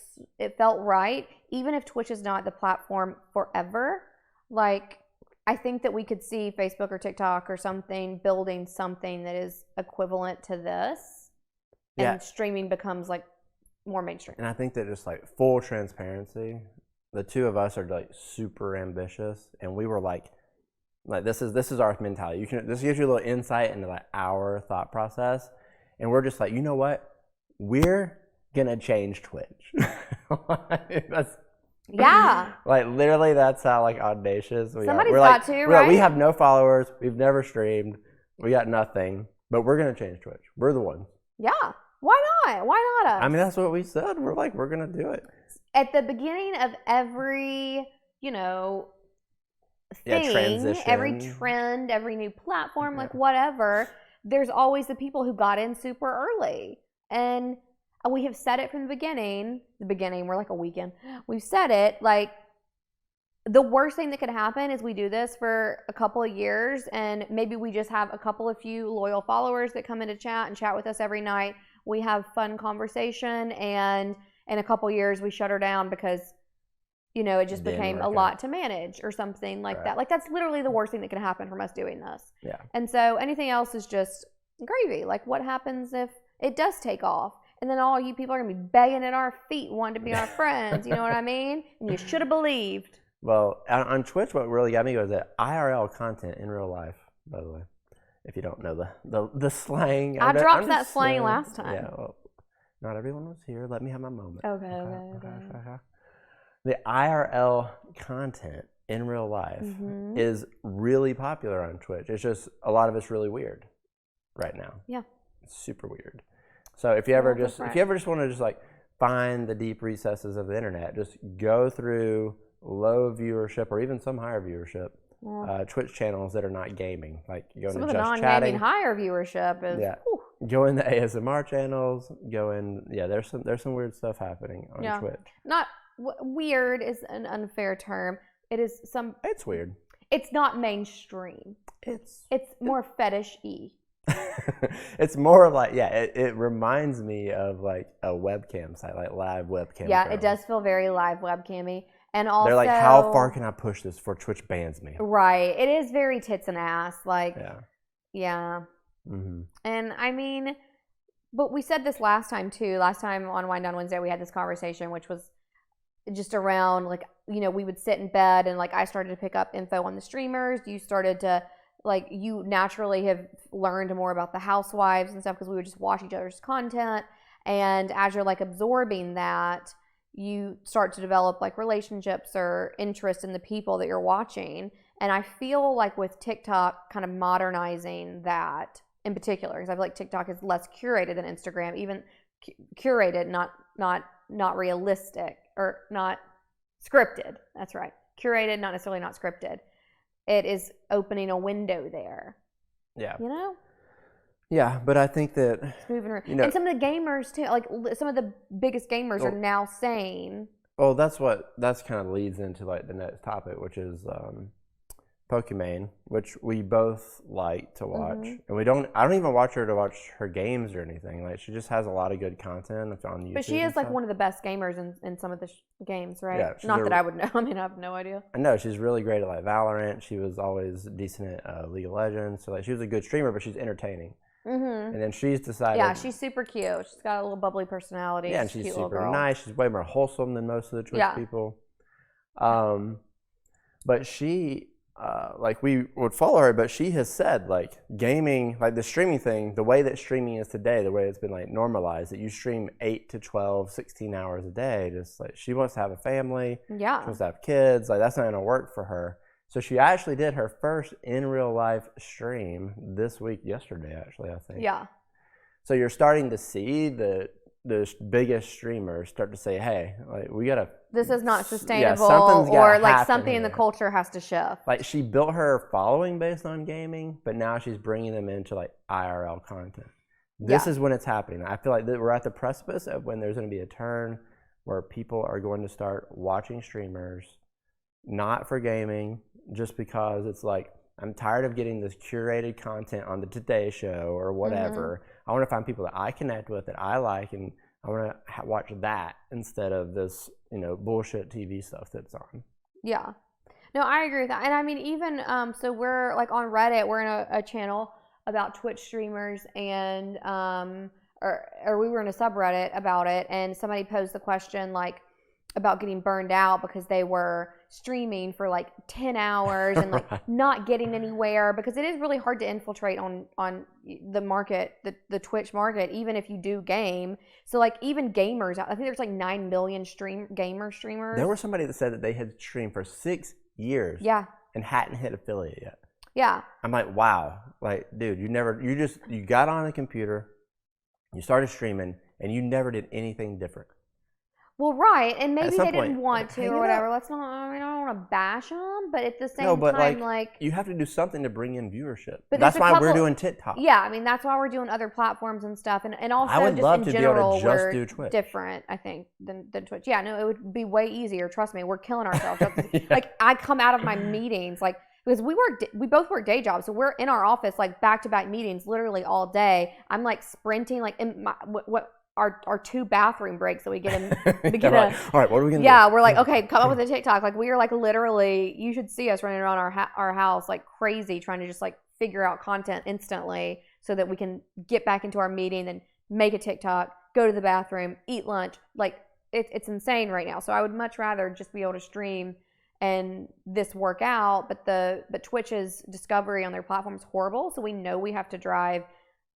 right. Even if Twitch is not the platform forever, like, I think that we could see Facebook or TikTok or something building something that is equivalent to this, and streaming becomes like more mainstream. And I think that, just like full transparency, the two of us are like super ambitious, and we were like this is our mentality. This gives you a little insight into like our thought process, and we're just like, you know what? We're gonna change Twitch. Like literally, that's how like audacious we are. Somebody's got to, right? We have no followers. We've never streamed. We got nothing. But we're gonna change Twitch. We're the ones. Yeah. Why not? Why not us? I mean, that's what we said. We're like, we're gonna do it. At the beginning of every, thing, transition, every trend, every new platform, like whatever, there's always the people who got in super early. And we have said it from the beginning, we're like a weekend. We've said it, like, the worst thing that could happen is we do this for a couple of years, and maybe we just have a couple of few loyal followers that come into chat and chat with us every night. We have fun conversation, and in a couple of years we shut her down because, it just became a lot to manage or something like that. Like, that's literally the worst thing that could happen from us doing this. Yeah. And so anything else is just gravy. Like, what happens if it does take off? And then all you people are going to be begging at our feet, wanting to be our friends. You know what I mean? And you should have believed. Well, on Twitch, what really got me was that IRL content in real life, by the way. If you don't know the slang. I dropped that slang last time. Yeah, well, Not everyone was here. Let me have my moment. Okay. The IRL content in real life is really popular on Twitch. It's just a lot of it's really weird right now. Yeah. It's super weird. So if you ever just want to just like find the deep recesses of the internet, just go through low viewership or even some higher viewership Twitch channels that are not gaming. Like go some into of the just non-gaming chatting. higher viewership is Go in the ASMR channels. Go in. Yeah, there's some weird stuff happening on Twitch. Not weird is an unfair term. It is some. It's weird. It's not mainstream. It's more fetish-y. It's more like it reminds me of like a webcam site, like live webcam. Yeah, it does feel very live webcammy. And also, they're like, how far can I push this before Twitch bans me? Right. It is very tits and ass. Like, yeah. Mm-hmm. And I mean, but we said this last time too. Last time on Wind Down Wednesday, we had this conversation, which was just around like, we would sit in bed and like I started to pick up info on the streamers. You started to like, you naturally have learned more about the housewives and stuff because we would just watch each other's content. And as you're like absorbing that, you start to develop like relationships or interest in the people that you're watching. And I feel like with TikTok kind of modernizing that in particular, because I feel like TikTok is less curated than Instagram, even curated, not realistic or not scripted. That's right. Curated, not necessarily not scripted. It is opening a window there. Yeah. Yeah, but I think that it's moving around. And some of the gamers too, like some of the biggest gamers are now saying. Well, that's kind of leads into like the next topic, which is Pokimane, which we both like to watch, and I don't even watch her to watch her games or anything. Like she just has a lot of good content on YouTube. But she is like one of the best gamers in some of the games, right? Yeah, not that I would know. I mean, I have no idea. I know she's really great at like Valorant. She was always decent at League of Legends. So like she was a good streamer, but she's entertaining. Mm-hmm. And then she's decided. Yeah, she's super cute. She's got a little bubbly personality. Yeah, and she's super nice. She's way more wholesome than most of the Twitch people. But she. Like we would follow her, but she has said like gaming, like the streaming thing, the way that streaming is today, the way it's been like normalized, that you stream 8 to 12, 16 hours a day, just like she wants to have a family, she wants to have kids, like that's not going to work for her. So she actually did her first in real life stream this week, yesterday actually, I think. Yeah. So you're starting to see the biggest streamers start to say, hey, like we gotta. This is not sustainable, or like something in the culture has to shift. Like she built her following based on gaming, but now she's bringing them into like IRL content. This is when it's happening. I feel like we're at the precipice of when there's going to be a turn where people are going to start watching streamers, not for gaming, just because it's like, I'm tired of getting this curated content on the Today Show or whatever. I want to find people that I connect with, that I like, and I want to watch that instead of this, bullshit TV stuff that's on. Yeah. No, I agree with that. And I mean, even, so we're like on Reddit, we're in a channel about Twitch streamers and, or we were in a subreddit about it, and somebody posed the question like about getting burned out because they were streaming for like 10 hours and like not getting anywhere, because it is really hard to infiltrate on the market, the Twitch market, even if you do game. So like even gamers, I think there's like 9 million streamers. There was somebody that said that they had streamed for 6 years. Yeah. And hadn't hit affiliate yet. Yeah. I'm like, wow. Like, dude, you got on a computer, you started streaming, and you never did anything different. Well, right, and maybe they didn't want to or whatever. Let's not. I mean, I don't want to bash them, but at the same time, like you have to do something to bring in viewership. But that's why we're doing TikTok. Yeah, I mean, that's why we're doing other platforms and stuff, and also I would just love in to general, be able to just we're do Twitch. Different, I think, than Twitch. Yeah, no, it would be way easier. Trust me, we're killing ourselves. Like I come out of my meetings like. Because we both work day jobs, so we're in our office like back-to-back meetings, literally all day. I'm like sprinting, like in my our 2 bathroom breaks that we get in. All right, what are we gonna do? Yeah, we're like, okay, come up with a TikTok. Like we are like literally, you should see us running around our house like crazy, trying to just like figure out content instantly so that we can get back into our meeting and make a TikTok, go to the bathroom, eat lunch. Like it's insane right now. So I would much rather just be able to stream and this work out, but Twitch's discovery on their platform is horrible. So we know we have to drive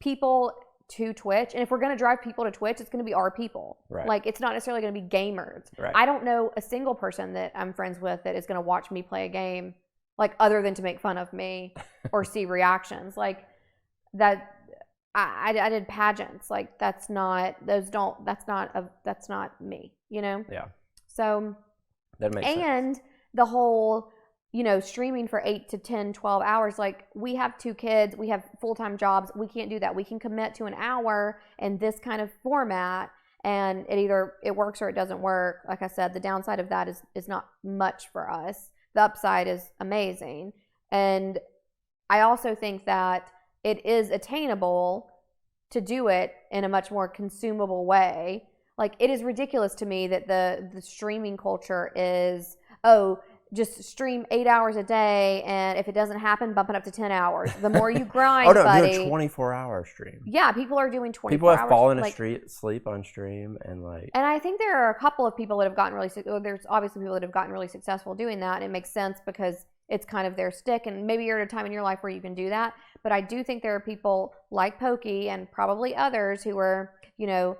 people to Twitch. And if we're going to drive people to Twitch, it's going to be our people. Right. Like, it's not necessarily going to be gamers. Right. I don't know a single person that I'm friends with that is going to watch me play a game, like, other than to make fun of me or see reactions. Like, that, I did pageants. Like, that's not me, you know? Yeah. So, that makes sense. And the whole, you know, streaming for 8 to 10, 12 hours, like, we have 2 kids, we have full-time jobs, we can't do that. We can commit to an hour in this kind of format, and it works or it doesn't work. Like I said, the downside of that is not much for us. The upside is amazing. And I also think that it is attainable to do it in a much more consumable way. Like, it is ridiculous to me that the streaming culture is, just stream 8 hours a day, and if it doesn't happen, bump it up to 10 hours. The more you grind, buddy. Do a 24-hour stream. Yeah, people are doing 24 hours. People have fallen asleep on stream, and like. And I think there are a couple of people that have gotten there's obviously people that have gotten really successful doing that, and it makes sense because it's kind of their stick, and maybe you're at a time in your life where you can do that. But I do think there are people like Pokey and probably others who are, you know,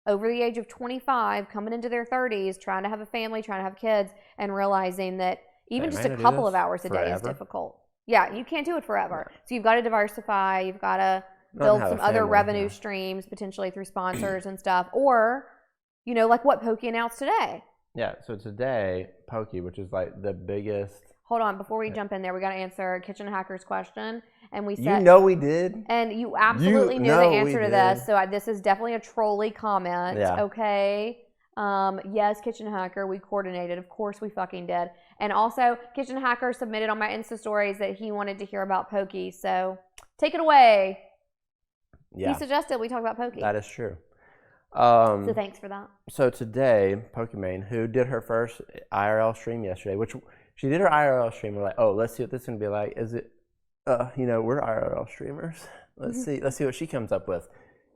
over the age of 25, coming into their 30s, trying to have a family, trying to have kids, and realizing that even just a couple of hours a day is difficult. Yeah, you can't do it forever. Yeah. So you've got to diversify. You've got to build some other revenue streams, potentially through sponsors and stuff. Or, you know, like what Pokey announced today. Yeah, so today, Pokey, which is like the biggest... Hold on, before we jump in there, we got to answer Kitchen Hacker's question. And we said, you know we did. And you absolutely knew the answer to this. So this is definitely a trolley comment. Yeah. Okay. Yes, Kitchen Hacker, we coordinated. Of course we fucking did. And also, Kitchen Hacker submitted on my Insta stories that he wanted to hear about Pokey. So take it away. Yeah. He suggested we talk about Pokey. That is true. So thanks for that. So today, Pokimane, who did her first IRL stream yesterday, which she did her IRL stream. We're like, oh, let's see what this is going to be like. Is it, you know, we're IRL streamers. Let's see what she comes up with.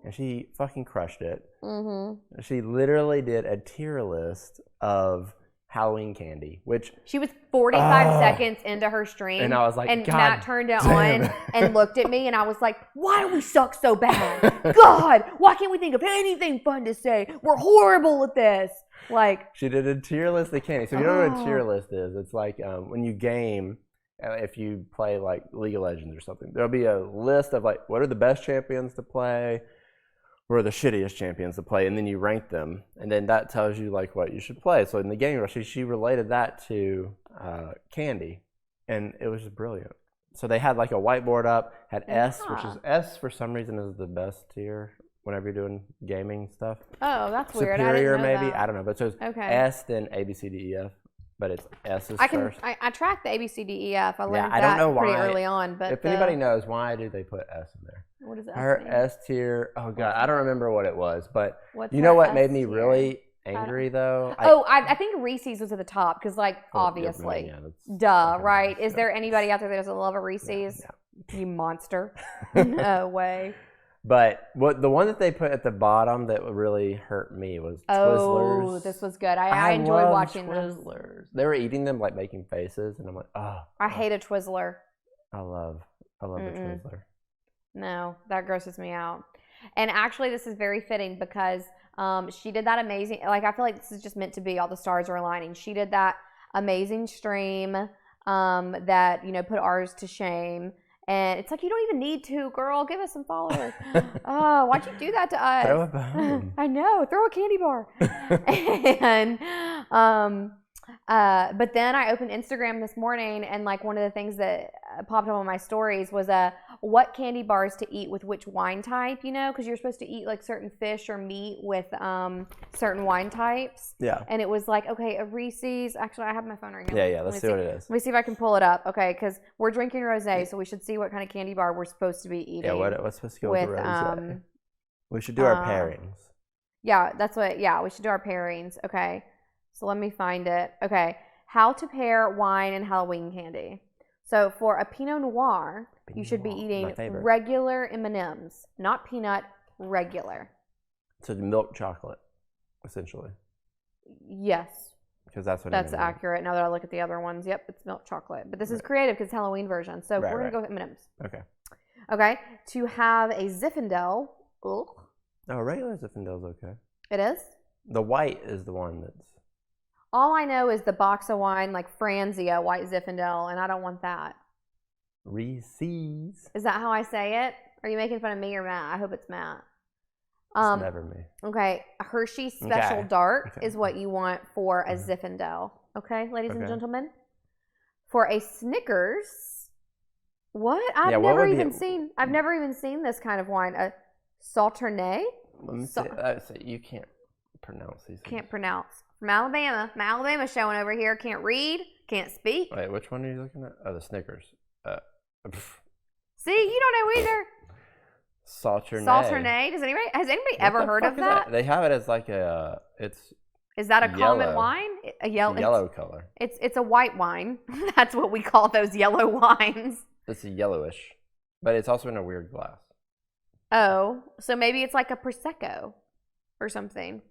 And she fucking crushed it. Mm-hmm. She literally did a tier list of Halloween candy, which... She was 45 seconds into her stream. And I was like, and God Matt turned it damn on and looked at me, and I was like, why do we suck so bad? God, why can't we think of anything fun to say? We're horrible at this. Like... She did a tier list of candy. So if you don't know what a tier list is, it's like when you game... if you play like League of Legends or something, there'll be a list of like, what are the best champions to play? What are the shittiest champions to play? And then you rank them. And then that tells you like what you should play. So in the game, she related that to candy. And it was just brilliant. So they had like a whiteboard up, had S, which is S for some reason is the best tier whenever you're doing gaming stuff. Oh, that's weird. Superior maybe, I don't know. But so it's okay. S, then A, B, C, D, E, F. But it's S is first. I tracked the A, B, C, D, E, F. I learned I don't know pretty why, early on. But if anybody knows, why do they put S in there? What is that? Her S tier, oh God, I don't remember what it was. But you know what made me really angry though? I think Reeses was at the top because like, obviously. Duh, right? Is there anybody out there that doesn't love a Reeses? You monster. No way. But the one that they put at the bottom that really hurt me was Twizzlers. Oh, this was good. I enjoyed watching Twizzlers. They were eating them, like making faces, and I'm like, oh. I hate a Twizzler. I love the Twizzler. No, that grosses me out. And actually, this is very fitting because she did that amazing. Like, I feel like this is just meant to be. All the stars are aligning. She did that amazing stream that, you know, put ours to shame. And it's like, you don't even need to, girl. Give us some followers. Oh, why'd you do that to us? Throw a bone. I know. Throw a candy bar. And but then I opened Instagram this morning, and like one of the things that popped up on my stories was what candy bars to eat with which wine type, you know, because you're supposed to eat like certain fish or meat with certain wine types. Yeah. And it was like, okay, a Reese's. Actually, I have my phone right now. Yeah. Let's see what it is. Let me see if I can pull it up. Okay, because we're drinking rosé, so we should see what kind of candy bar we're supposed to be eating. Yeah, what's supposed to go with rosé? We should do our pairings. Yeah, that's what. Yeah, we should do our pairings. Okay. So let me find it. Okay. How to pair wine and Halloween candy. So for a Pinot Noir, you should be eating regular M&Ms, not peanut, regular. So milk chocolate, essentially. Yes. Because that's what that's accurate. Now that I look at the other ones, yep, it's milk chocolate. But this is creative because it's Halloween version. So we're going to go with M&Ms. Okay. Okay. To have a Zinfandel. Ugh. Oh, regular Zinfandel's okay. It is? The white is the one that's... All I know is the box of wine, like Franzia white Zinfandel, and I don't want that. Reeses. Is that how I say it? Are you making fun of me or Matt? I hope it's Matt. It's never me. Okay. Hershey Special Dark is what you want for a Zinfandel. Okay, ladies and gentlemen? For a Snickers, what? I've never even seen this kind of wine. A Sauternes? Let me see. You can't pronounce these things. Can't pronounce. From Alabama. From Alabama showing over here. Can't read. Can't speak. Wait, which one are you looking at? Oh, the Snickers. See, you don't know either. Sauternes. Has anybody ever heard of that? They have it as like a. Is that a common wine? A yellow color. It's a white wine. That's what we call those yellow wines. It's a yellowish, but it's also in a weird glass. Oh, so maybe it's like a prosecco or something.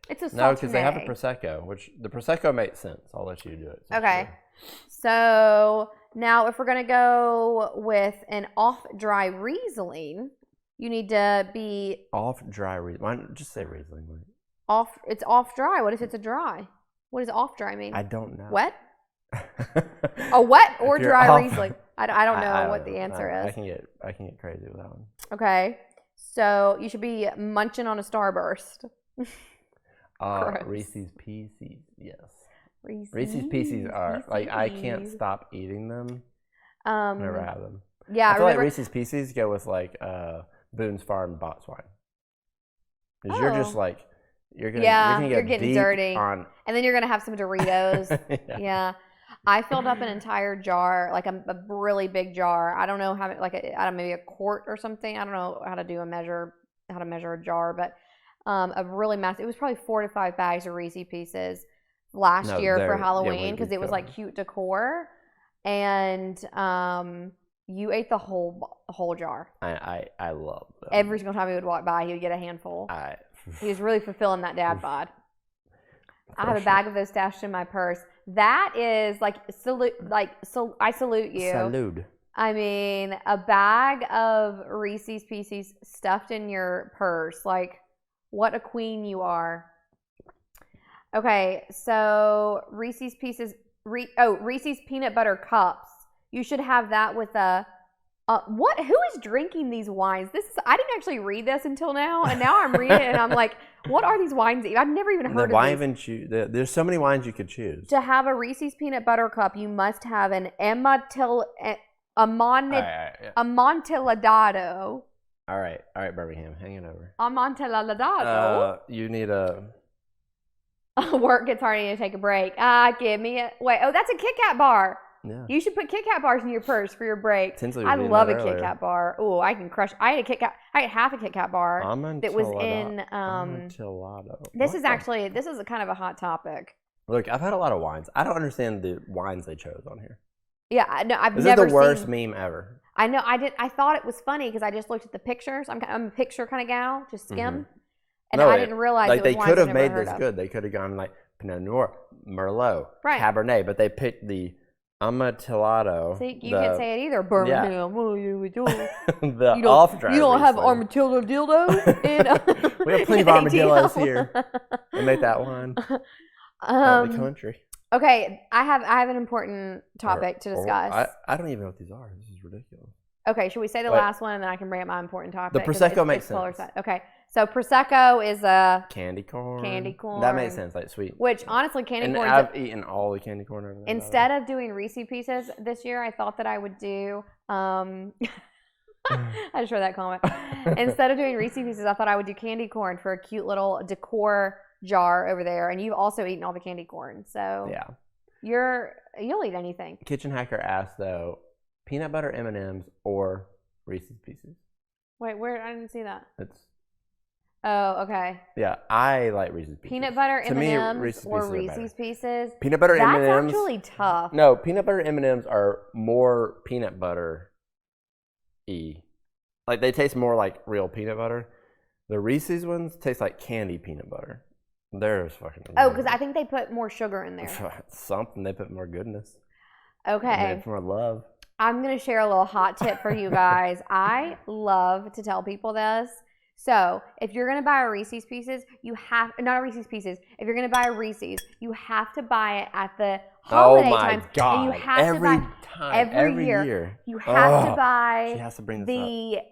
It's a no, because they have a prosecco, which the prosecco makes sense. I'll let you do it. Okay. So now, if we're gonna go with an off-dry Riesling, you need to be off-dry Riesling. Why not just say Riesling? Off. It's off-dry. What if it's a dry? What does off-dry mean? I don't know. Wet? A wet or dry Riesling? I don't know what the answer is. I can get crazy with that one. Okay. So you should be munching on a Starburst. Reese's Pieces, yes. Reese's Pieces are like I can't stop eating them. Never have them. Yeah, I feel like Reese's Pieces go with like Boone's Farm box wine. Because you're just like you're getting dirty, and then you're gonna have some Doritos. Yeah. I filled up an entire jar, like a really big jar. I don't know how, maybe a quart or something. I don't know how to measure a jar, but a really massive. It was probably 4 to 5 bags of Reese's Pieces last year for Halloween because it was like cute decor, and you ate the whole jar. I love them. Every single time he would walk by, he would get a handful. He was really fulfilling that dad bod. I have a bag of those stashed in my purse. That is I salute you. Salute. I mean, a bag of Reese's Pieces stuffed in your purse. Like, what a queen you are. Okay, so Reese's Pieces. Reese's peanut butter cups. You should have that with a. What? Who is drinking these wines? I didn't actually read this until now, and now I'm reading it, and I'm like, what are these wines? I've never even heard of these. There's so many wines you could choose. To have a Reese's peanut butter cup, you must have an Amontillado. All right, Birmingham, hang it over. Amontillado. You need a. Work gets hard. I need to take a break. Give me a wait. Oh, that's a Kit Kat bar. Yeah. You should put Kit Kat bars in your purse for your break. I love a Kit Kat bar. Oh, I can crush. I had a Kit Kat. I had half a Kit Kat bar that was in. This is a kind of a hot topic. Look, I've had a lot of wines. I don't understand the wines they chose on here. Yeah, no, I've never seen. This is the worst meme ever. I know. I thought it was funny because I just looked at the pictures. I'm a picture kind of gal, just skim, and I didn't realize like they could have made this good. They could have gone like Pinot Noir, Merlot, Cabernet, but they picked the Amontillado. See, you can't say it either. Birmingham. Yeah. The off-dry. You don't have armadillo dildo? We have plenty of armadillos here. They make that one. The country. Okay, I have an important topic to discuss. I don't even know what these are. This is ridiculous. Okay, should we say the last one and then I can bring up my important topic? The Prosecco makes sense. Okay, so Prosecco is a candy corn. Candy corn. That makes sense, like sweet. Which honestly, candy corn. I've eaten all the candy corn over there. Instead of doing Reese's Pieces this year, I thought that I would do. I just read that comment. Instead of doing Reese's Pieces, I thought I would do candy corn for a cute little decor jar over there. And you've also eaten all the candy corn, so yeah, you'll eat anything. Kitchen Hacker asked though, peanut butter M&Ms or Reese's Pieces. Wait, where? I didn't see that. Oh, okay. Yeah, I like Reese's Pieces. Peanut butter M&Ms or Reese's Pieces. Peanut butter M&Ms. That's actually tough. No, peanut butter M&Ms are more peanut butter-y. Like they taste more like real peanut butter. The Reese's ones taste like candy peanut butter. They're fucking amazing. Oh, because I think they put more sugar in there. Something. They put more goodness. Okay. They put more love. I'm going to share a little hot tip for you guys. I love to tell people this. So, if you're going to buy a Reese's Pieces, not a Reese's Pieces. If you're going to buy a Reese's, you have to buy it at the holiday times. God. And you have to buy every year. You have to buy she has to bring this the up.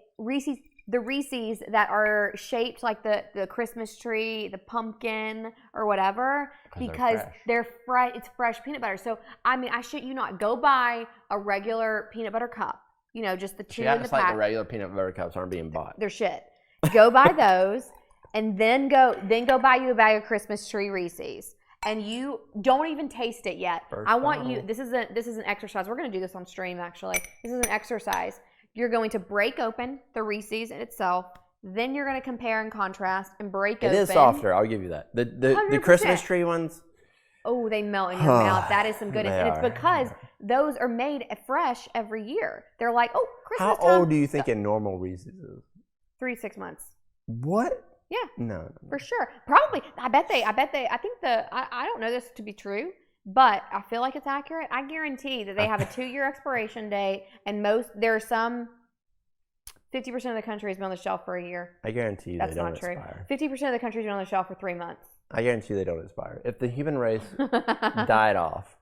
Reese's that are shaped like the Christmas tree, the pumpkin, or whatever, because they're fresh. It's fresh peanut butter. So, I mean, I shit you not. Go buy a regular peanut butter cup. You know, just the two in the pack. Like the regular peanut butter cups aren't being bought. They're shit. Go buy those, and then go buy you a bag of Christmas tree Reese's. And you don't even taste it yet. I want you. This is an exercise. We're gonna do this on stream. Actually, this is an exercise. You're going to break open the Reese's in itself. Then you're going to compare and contrast and break open. It is softer. I'll give you that. The Christmas tree ones. Oh, they melt in your mouth. That is some goodness. And it's because those are made fresh every year. They're like, oh, Christmas time. How old do you think a normal Reese's is? 3 to 6 months. What? Yeah. No. For sure. Probably. I don't know this to be true, but I feel like it's accurate. I guarantee that they have a 2-year expiration date, and there are some 50% of the country has been on the shelf for a year. I guarantee you that's they don't not true. Expire. 50% of the country's been on the shelf for 3 months. I guarantee they don't expire. If the human race died off,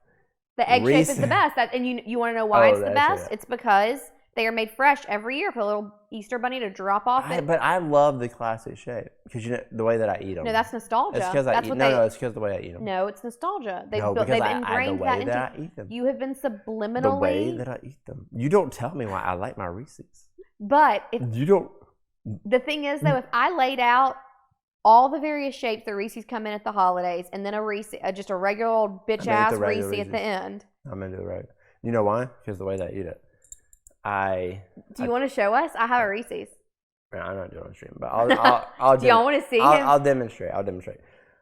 the egg shape is the best. And you want to know why it's the best? It's because they are made fresh every year for a little Easter bunny to drop off. But I love the classic shape because the way that I eat them. No, that's nostalgia. It's because it's because the way I eat them. No, it's nostalgia. They've ingrained that into. I eat them. You have been subliminally. The way that I eat them. You don't tell me why I like my Reese's. But if you don't. The thing is, though, if I laid out all the various shapes that Reese's come in at the holidays, and then just a regular old bitch ass Reese at the end. I'm into the regular. You know why? Because the way that I eat it. Do you want to show us? I have a Reese's. I'm not doing it on stream, but I'll do y'all want to see him? I'll demonstrate.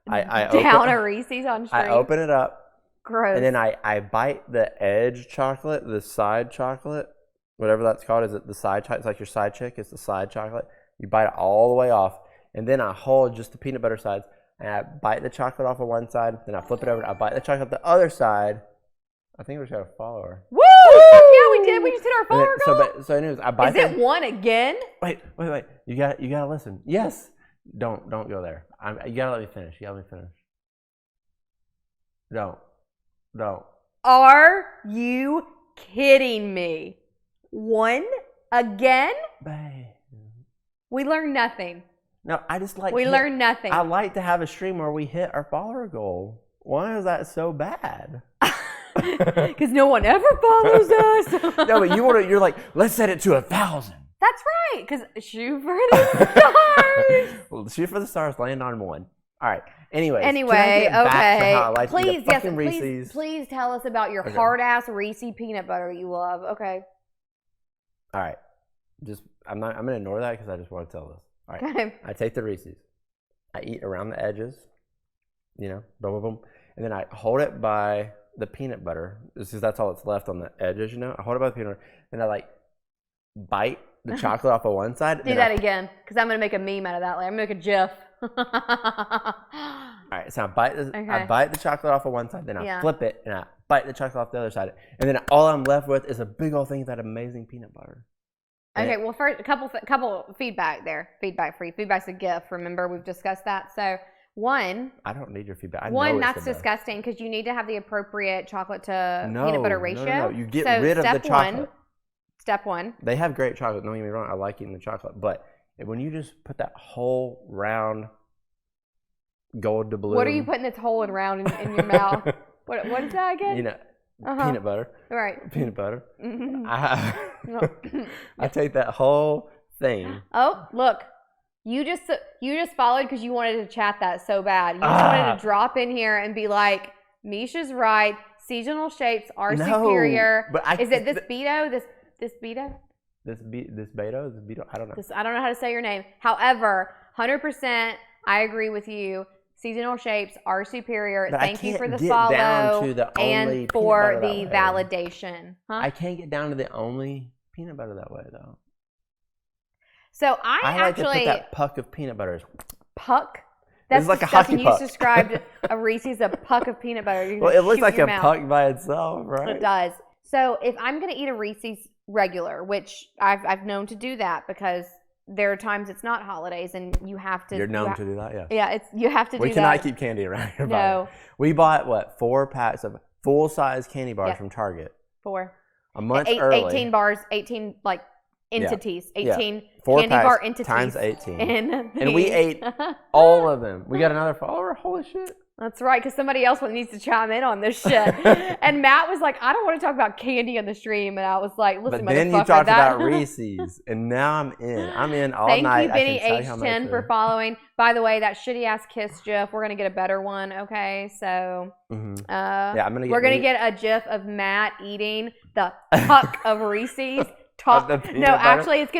I down a Reese's on stream. I open it up. Gross. And then I bite the edge chocolate, the side chocolate, whatever that's called. Is it the side chocolate? It's like your side chick. It's the side chocolate. You bite it all the way off, and then I hold just the peanut butter sides, and I bite the chocolate off of one side. Then I flip it over. I bite the chocolate the other side. I think we just got a follower. Woo! Yeah, we did. We just hit our follower goal. So anyways, I bite. Is it one again? Wait. You gotta listen. Yes. Don't go there. You gotta let me finish. Don't. Are you kidding me? One again? Babe. We learned nothing. No, I just like. We learned nothing. I like to have a stream where we hit our follower goal. Why is that so bad? Because no one ever follows us. No, but you're like, let's set it to 1,000. That's right, because shoot for the stars. Well, shoot for the stars, land on one. All right. Anyway, okay. Please tell us about your hard ass Reese peanut butter that you love. Okay. All right. I'm gonna ignore that because I just want to tell this. All right. Okay. I take the Reese's. I eat around the edges. Boom, boom, boom, and then I hold it by the peanut butter. Because that's all that's left on the edges. I hold it by the peanut butter, and I bite the chocolate off of one side. Do that again, because I'm gonna make a meme out of that. I'm gonna make a GIF. All right, so I bite the chocolate off of one side, then I flip it, and I bite the chocolate off the other side, and then all I'm left with is a big old thing of that amazing peanut butter. Okay, well, first, a couple feedback there. Feedback for you. Feedback's a gift. Remember, we've discussed that. So, one. I don't need your feedback. That's disgusting because you need to have the appropriate chocolate to peanut butter ratio. No. You get rid of the chocolate. Step one. They have great chocolate. Don't get me wrong. I like eating the chocolate, but when you just put that whole round gold doubloon. What are you putting this whole and round in your mouth? What is that again? Peanut butter. Right. Peanut butter. Mm-hmm. I take that whole thing. Oh, look. You just followed because you wanted to chat that so bad. You just wanted to drop in here and be like, Meesh is right. Seasonal shapes are superior. But is it this Beto? This Beto? This Beto? This Beto? I don't know. I don't know how to say your name. However, 100% I agree with you. Seasonal shapes are superior. But Thank you for the follow and for the validation. Huh? I can't get down to the only peanut butter that way, though. So I like to put that puck of peanut butter. Puck? That's like a hockey puck. You described a Reese's a puck of peanut butter. Well, it looks like a puck by itself, right? It does. So if I'm gonna eat a Reese's regular, which I've known to do that because there are times it's not holidays and you have to. You're known to do that, yeah. Yeah, you have to do that. We cannot keep candy around here. No. We bought 4 packs of full-size candy bars from Target. 4. A month early. 18 bars, 18 like entities, 18 4 candy packs bar entities times 18. And we ate all of them. We got another follower. Holy shit. That's right, because somebody else needs to chime in on this shit. And Matt was like, I don't want to talk about candy on the stream. And I was like, listen, but then motherfucker, you talked about Reese's, and now I'm in. I'm in all night. Thank you, Benny H10, for following. By the way, that shitty-ass kiss GIF, we're going to get a better one, okay? So, yeah, I'm gonna get we're going to get a GIF of Matt eating the puck of Reese's. Actually, it's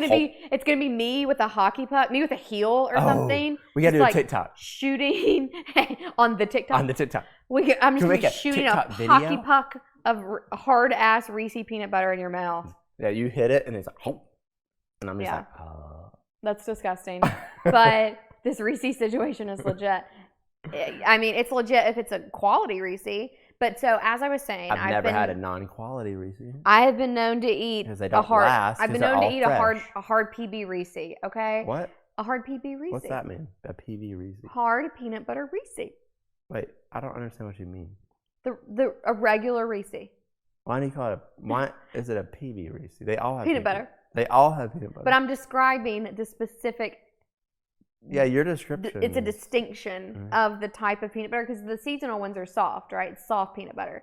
gonna be me with a hockey puck, me with a heel or something. We gotta do a TikTok shooting on the TikTok. I'm just gonna be shooting a hockey puck of hard ass Reese peanut butter in your mouth. Yeah, you hit it and it's like, oh, and I'm just like, That's disgusting. But this Reese situation is legit. I mean, it's legit if it's a quality Reese. But so, as I was saying, I've never had a non-quality Reese. I have been known to eat they don't last. I've been known to eat a hard PB Reese. Okay. What? A hard PB Reese. What's that mean? A PB Reese. Hard peanut butter Reese. Wait, I don't understand what you mean. A regular Reese. Why do you call it? Why is it a PB Reese? They all have peanut butter. They all have peanut butter. But I'm describing the specific. Yeah, your description. It's a distinction of the type of peanut butter because the seasonal ones are soft, right? It's soft peanut butter.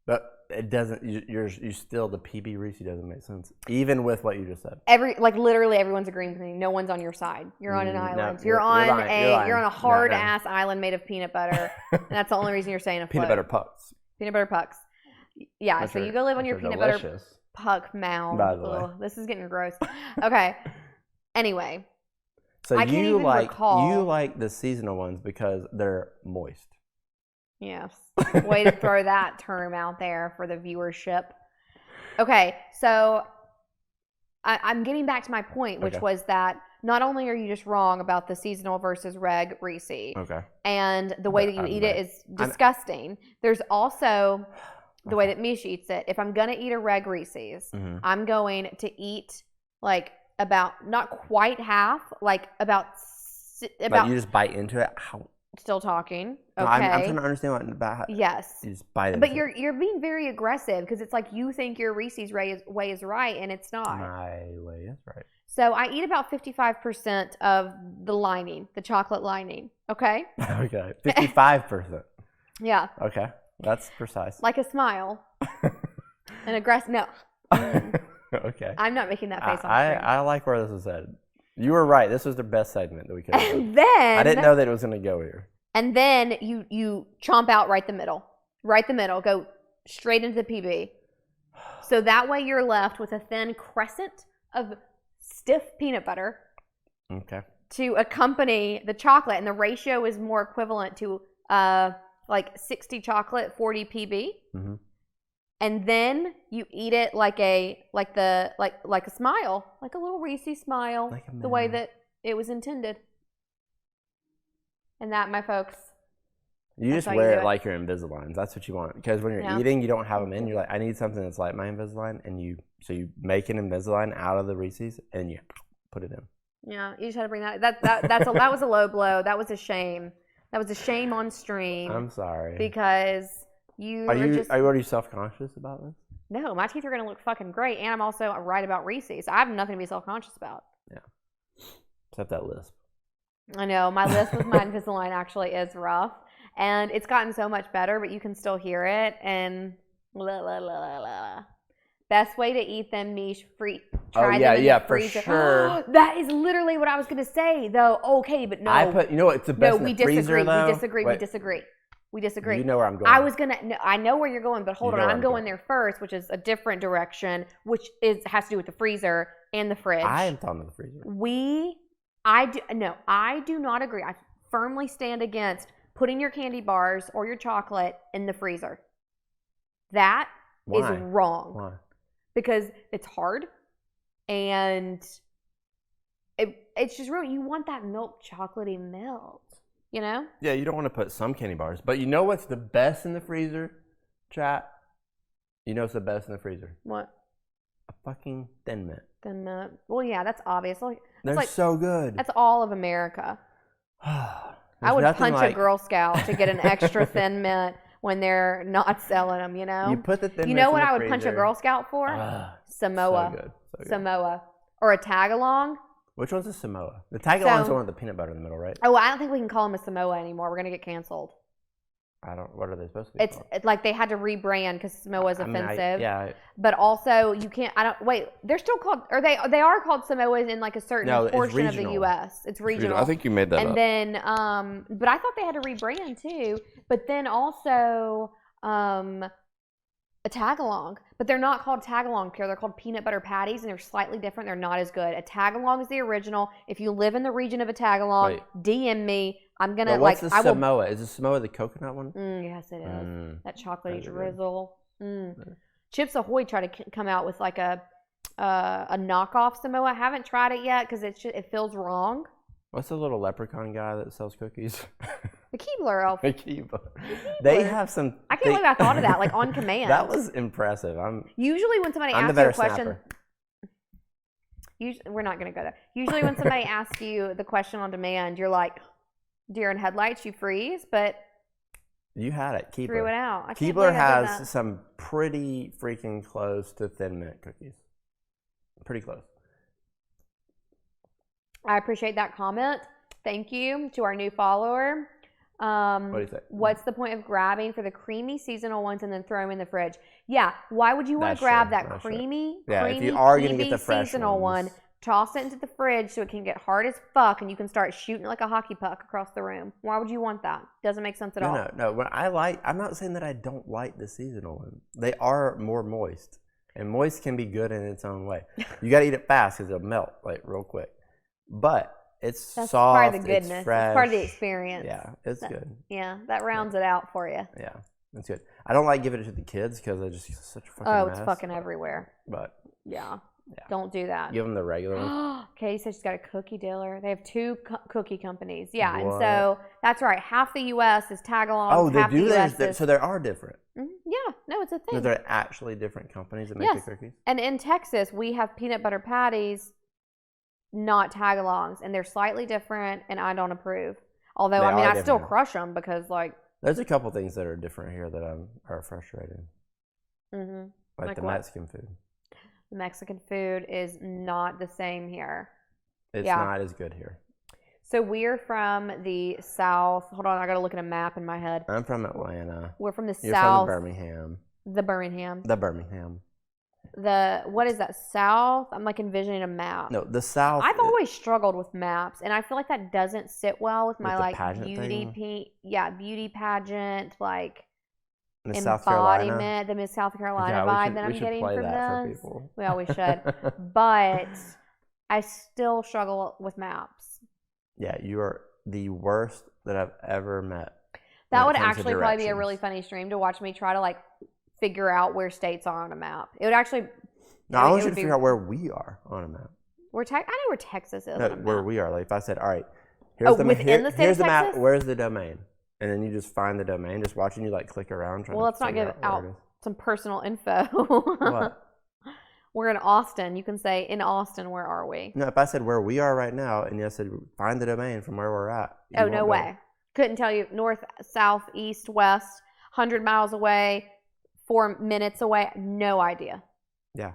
But it doesn't. You still the PB Reese doesn't make sense, even with what you just said. Literally everyone's agreeing with me. No one's on your side. You're on an island. No, you're on a hard ass island made of peanut butter, and that's the only reason you're saying a peanut butter pucks. Peanut butter pucks. Yeah. So you go live on your peanut butter puck mound. By the way, this is getting gross. Okay. Anyway. So you like the seasonal ones because they're moist. Yes. Way to throw that term out there for the viewership. Okay, so I'm getting back to my point, which was that not only are you just wrong about the seasonal versus reg Reese, and the way that you eat it is disgusting. There's also the way that Meesh eats it. If I'm gonna eat a reg Reese's, I'm going to eat like about not quite half, like about you just bite into it. How? Still talking. Okay. No, I'm trying to understand what about how yes. You just bite it. But you're being very aggressive because it's like you think your Reese's way is right and it's not. My way is right. So I eat about 55% of the lining, the chocolate lining. Okay. Okay. 55%. Yeah. Okay. That's precise. Like a smile. An aggressive. No. Okay. I'm not making that face on stream. I like where this is headed. You were right. This was the best segment that we could have done. I didn't know that it was going to go here. And then you chomp out right the middle. Right the middle. Go straight into the PB. So that way you're left with a thin crescent of stiff peanut butter. Okay. To accompany the chocolate. And the ratio is more equivalent to like 60 chocolate, 40 PB. Mm-hmm. And then you eat it like a smile, like a little Reese smile, the way that it was intended. And that, my folks. You just wear it like your Invisaligns. That's what you want. Because when you're eating, you don't have them in. You're like, I need something that's like my Invisalign. And you make an Invisalign out of the Reese's and you put it in. Yeah, you just had to bring that. That was a low blow. That was a shame. That was a shame on stream. I'm sorry. Because are you already self-conscious about this? No, my teeth are going to look fucking great. And I'm also right about Reese's. I have nothing to be self-conscious about. Yeah. Except that lisp. I know. My lisp with my Invisalign actually is rough. And it's gotten so much better, but you can still hear it. And best way to eat them, Meesh, try them in the freezer. For sure. That is literally what I was going to say, though. Okay, but no. It's the best in the freezer, though. We disagree. You know where I'm going. I know where you're going, but hold on. I'm going there first, which is a different direction, which has to do with the freezer and the fridge. I am talking about the freezer. I do not agree. I firmly stand against putting your candy bars or your chocolate in the freezer. That is wrong. Why? Because it's hard and it's just real. You want that milk chocolatey melt, you know? Yeah, you don't want to put some candy bars. But you know what's the best in the freezer, chat? You know what's the best in the freezer? What? A fucking Thin Mint. Thin Mint. Well, yeah, that's obvious. They're so good. That's all of America. I would punch a Girl Scout to get an extra Thin Mint when they're not selling them, you know? You put the Thin Mints You know what in the I would punch a Girl Scout for? Samoa. So good. So good. Samoa. Or a tag-along. Which one's a Samoa? The tag-along's the one with the peanut butter in the middle, right? Oh, I don't think we can call them a Samoa anymore. We're going to get canceled. What are they supposed to be called? It's like they had to rebrand because Samoa is offensive. Yeah. But also, you can't, they're still called, or they are called Samoas in like a certain portion of the U.S. It's regional. I think you made that up. And then, but I thought they had to rebrand too. But then also, a tag-along. But they're not called tag-along here. They're called peanut butter patties, and they're slightly different. They're not as good. A tag-along is the original. If you live in the region of a tag-along, DM me. I'm going to what's the Samoa? Is the Samoa the coconut one? Yes, it is. That chocolatey drizzle. Chips Ahoy tried to come out with like a knockoff Samoa. I haven't tried it yet because it feels wrong. What's the little leprechaun guy that sells cookies? The Keebler elf. The Keebler. They have some. I can't believe I thought of that, like on command. That was impressive. Usually when somebody asks you a question. We're not going to go there. Usually when somebody asks you the question on demand, you're like, deer in headlights, you freeze, but you had it. Keebler. Threw it out. Keebler has some pretty freaking close to Thin Mint cookies. Pretty close. I appreciate that comment. Thank you to our new follower. What do you say? What's the point of grabbing for the creamy seasonal ones and then throw them in the fridge? Yeah, why would you want to grab that creamy, if you are going to get the fresh seasonal one, toss it into the fridge so it can get hard as fuck and you can start shooting it like a hockey puck across the room? Why would you want that? Doesn't make sense at all. No. I'm not saying that I don't like the seasonal one. They are more moist, and moist can be good in its own way. You got to eat it fast because it'll melt like real quick. But that's soft, part of the goodness. It's fresh. It's part of the experience. Yeah, it's good. Yeah, that rounds it out for you. Yeah, that's good. I don't like giving it to the kids because they're just such a fucking mess. It's fucking everywhere. But yeah. Don't do that. Give them the regular ones. Katie said she's got a cookie dealer. They have two cookie companies. Yeah, and so that's right. Half the U.S. is tag-along. Oh, they do that. So they are different. Yeah, no, it's a thing. So they're actually different companies that make the cookies? And in Texas, we have peanut butter patties, not tag-alongs, and they're slightly different, and I don't approve. Although, I still crush them because, like... There's a couple things that are different here that are frustrating. Like the Mexican food. The Mexican food is not the same here. It's not as good here. So we're from the South. Hold on, I got to look at a map in my head. I'm from Atlanta. We're from the South. You're from Birmingham. The Birmingham. What is that? South? I'm like envisioning a map. No, the South. I've always struggled with maps, and I feel like that doesn't sit well with my like beauty pageant, like Miss embodiment, the Miss South Carolina vibe that I'm getting from this. Well, we should. But I still struggle with maps. Yeah, you are the worst that I've ever met. That would actually probably be a really funny stream to watch me try to like figure out where states are on a map. It would actually. No, I want you to figure out where we are on a map. I know where Texas is. No, where we are. Like if I said, all right, here's the map. Where's the domain? And then you just find the domain, just watching you like click around. Let's not give out some personal info. What? We're in Austin. You can say, in Austin, where are we? No, if I said where we are right now, and you said find the domain from where we're at. Oh, no way. Couldn't tell you north, south, east, west, 100 miles away, 4 minutes away. No idea. Yeah.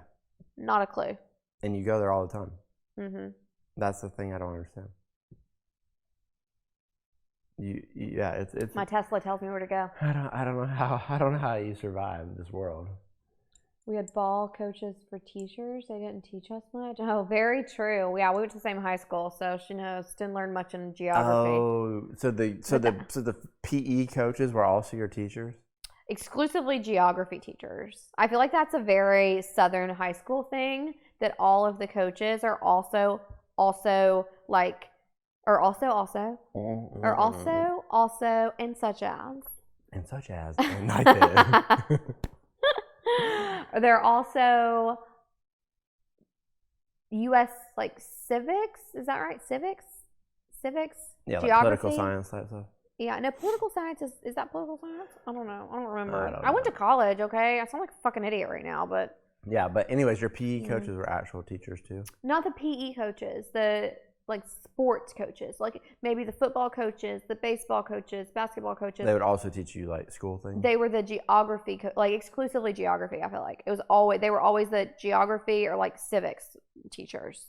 Not a clue. And you go there all the time. Mm-hmm. That's the thing I don't understand. It's my Tesla tells me where to go. I don't know how you survive this world. We had ball coaches for teachers. They didn't teach us much. Oh, very true. Yeah, we went to the same high school, so she knows. Didn't learn much in geography. Oh, so the PE coaches were also your teachers? Exclusively geography teachers. I feel like that's a very Southern high school thing, that all of the coaches are also like, or also, and such as. And such as, and like that. They're also U.S. like civics. Is that right? Civics. Yeah, geography? like political science type stuff. Yeah, no, political science is that political science? I don't know. I don't remember. I went to college, okay? I sound like a fucking idiot right now, but Yeah, but anyways, your PE coaches were actual teachers too. not the PE coaches, the like sports coaches, like maybe the football coaches, the baseball coaches, basketball coaches. They would also teach you like school things. They were the geography, like exclusively geography. I feel like it was always they were always the geography or like civics teachers.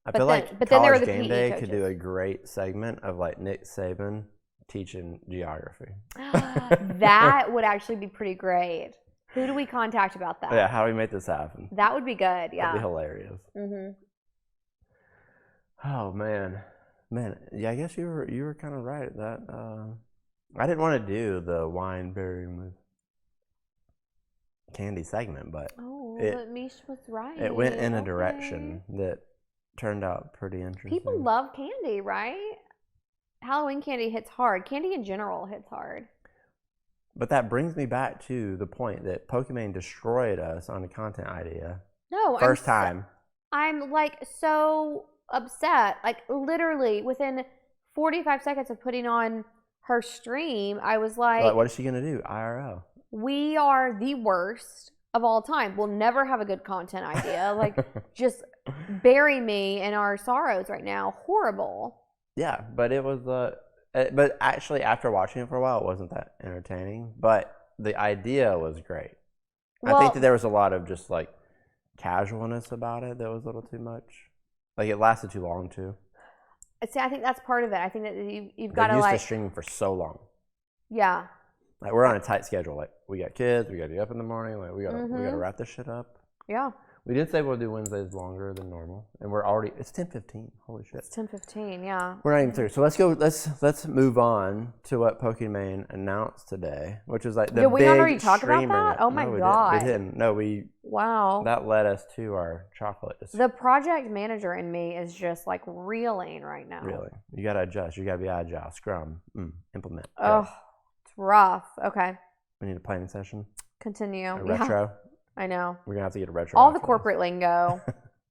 I feel like but then there were College the Game PE Day coaches. could do a great segment of like Nick Saban teaching geography. That would actually be pretty great. Who do we contact about that? Yeah, how do we make this happen? That would be good. Yeah. That'd be hilarious. Oh man. Yeah, I guess you were kind of right. That I didn't want to do the wine pairing with candy segment, but but Meesh was right. it went in a direction that turned out pretty interesting. People love candy, right? Halloween candy hits hard. Candy in general hits hard. But that brings me back to the point that Pokimane destroyed us on a content idea. No, First time. I'm like so upset. Like literally within 45 seconds of putting on her stream, I was like, what is she gonna do? IRL. We are the worst of all time. We'll never have a good content idea. Like just bury me in our sorrows right now. Horrible. Yeah, but it was but actually after watching it for a while, it wasn't that entertaining. But the idea was great. Well, I think that there was a lot of just like casualness about it that was a little too much. Like it lasted too long too. See, I think that's part of it. I think that you've got to used like to streaming for so long. Yeah. Like we're on a tight schedule. Like we got kids, we got to be up in the morning. Like we got to wrap this shit up. Yeah. We did say we'll do Wednesdays longer than normal, and we're already. It's 10:15. Holy shit. It's 10:15. Yeah. We're not even through. So let's go. Let's move on to what Pokimane announced today, which is like the Did we big already talk about streamer. that? Oh my No, God. we didn't. No, we. Wow. That led us to our chocolates. The project manager in me is just like reeling right now. Really, you gotta adjust. You gotta be agile. Scrum. Implement. Oh, it's rough. Okay. We need a planning session. Continue. A retro. I know. We're gonna have to get a retro. All the corporate lingo.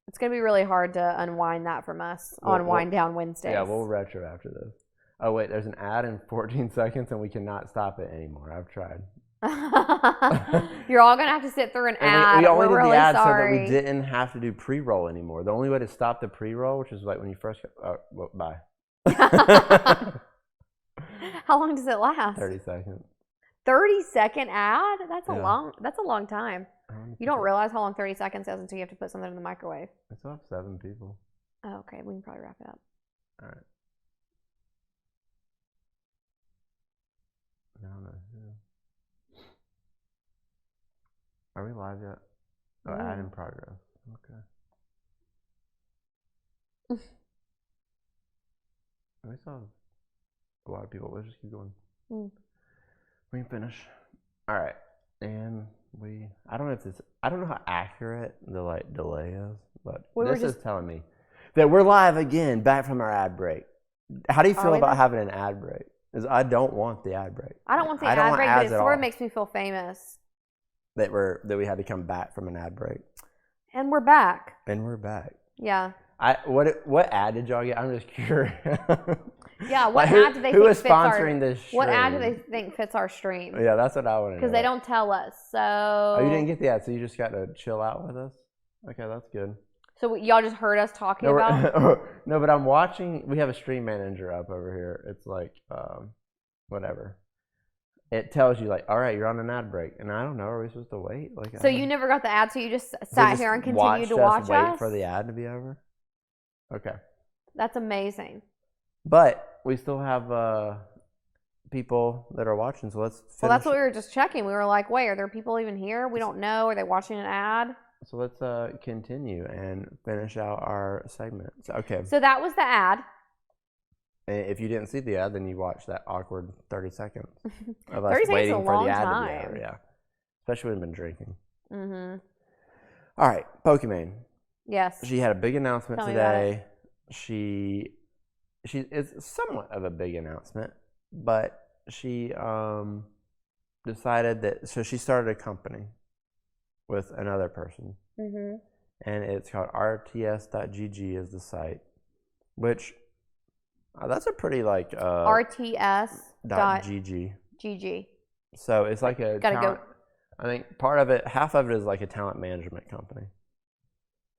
It's gonna be really hard to unwind that from us on Wind Down Wednesdays. Yeah, we'll retro after this. Oh wait, there's an ad in 14 seconds and we cannot stop it anymore. I've tried. You're all gonna have to sit through an ad. We only We're did really the ad sorry. so that we didn't have to do pre-roll anymore. The only way to stop the pre-roll, which is like when you first bye. How long does it last? 30 seconds. 30-second ad? That's a long time. You don't realize how long 30 seconds is until you have to put something in the microwave. I still have 7 people. Oh, okay. We can probably wrap it up. All right. I don't know. Are we live yet? Oh, ad in progress. Okay. We still have a lot of people. Let's just keep going. We can finish. All right. And I don't know how accurate the like delay is, but this is telling me that we're live again, back from our ad break. How do you feel about having an ad break? Because I don't want the ad break. I don't want the ad break, but it sort of makes me feel famous. That we had to come back from an ad break. And we're back. Yeah. What ad did y'all get? I'm just curious. Yeah, what ad do they who think is sponsoring this stream? What ad do they think fits our stream? Yeah, that's what I want to know. Because they don't tell us, so... Oh, you didn't get the ad, so you just got to chill out with us? Okay, that's good. So y'all just heard us talking about... No, but I'm watching... We have a stream manager up over here. It's like, whatever. It tells you, like, all right, you're on an ad break. And I don't know, are we supposed to wait? Like, so you never got the ad, so you just sat here and continued to watch us? Wait for the ad to be over? Okay. That's amazing. But we still have people that are watching, so let's finish. Well, that's what we were just checking. We were like, wait, are there people even here? We don't know. Are they watching an ad? So let's continue and finish out our segment. Okay. So that was the ad. If you didn't see the ad, then you watched that awkward 30 seconds of us waiting for the ad to be over. Yeah. Especially when we've been drinking. All right, Pokimane. Yes. She had a big announcement today. It's somewhat of a big announcement, but she decided that, so she started a company with another person, and it's called rts.gg is the site, which That's a pretty like RTS.gg. .gg. So it's like a talent, I think part of it, half of it is like a talent management company.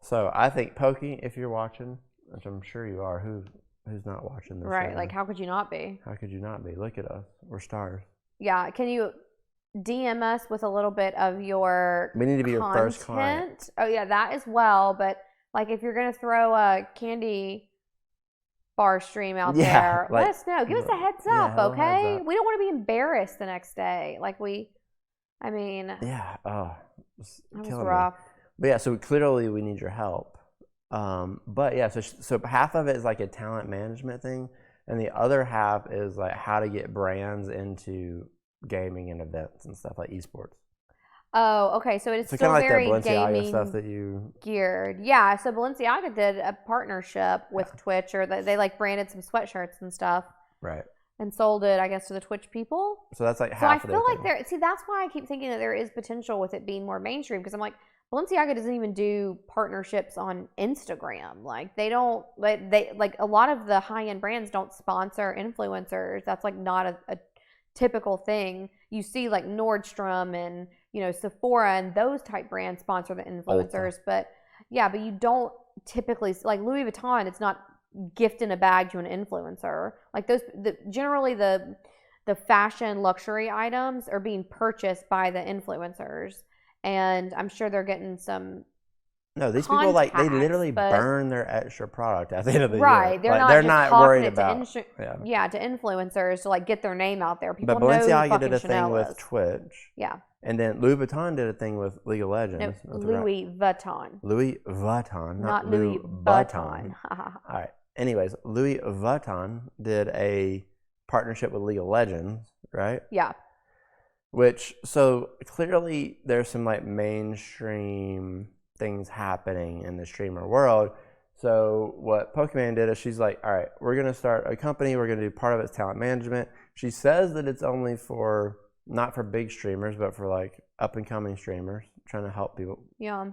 So I think Pokey, if you're watching, which I'm sure you are, who's not watching this? Right, like how could you not be? How could you not be? Look at us, we're stars. Yeah, can you DM us with a little bit of your We need to be your first client. Oh yeah, that as well. But like if you're gonna throw a candy bar stream out there, like, let us know. Give us a heads up, okay? Heads up. We don't want to be embarrassed the next day. Like I mean. Yeah. Oh, that was rough. But yeah, so clearly we need your help. But yeah, so half of it is like a talent management thing, and the other half is like how to get brands into gaming and events and stuff like esports. Oh, okay. So it's still like very the Balenciaga gaming stuff that you geared. Yeah. So Balenciaga did a partnership with Twitch, or they like branded some sweatshirts and stuff. Right. And sold it, I guess, to the Twitch people. So that's like half. So I feel like that's why I keep thinking that there is potential with it being more mainstream, because I'm like, Balenciaga doesn't even do partnerships on Instagram. Like they don't, like a lot of the high end brands don't sponsor influencers. That's like not a typical thing. You see like Nordstrom and Sephora and those type brands sponsor the influencers, but you don't typically, like Louis Vuitton, it's not gifting a bag to an influencer. Like generally the fashion luxury items are being purchased by the influencers, and I'm sure they're getting some. No, these people they literally burn their extra product at the end of the year. Right, they're not worried about to influencers to like get their name out there. People but Balenciaga know did a Chanel thing with is. Twitch. Yeah. And then Louis Vuitton did a thing with League of Legends. No, Louis Vuitton. Louis Vuitton, not Louis Vuitton. All right. Anyways, Louis Vuitton did a partnership with League of Legends, right? Yeah. Which, so clearly there's some like mainstream things happening in the streamer world. So what Pokimane did is she's like, all right, we're going to start a company. We're going to do part of its talent management. She says that it's only not for big streamers, but for like up and coming streamers, trying to help people. Yeah.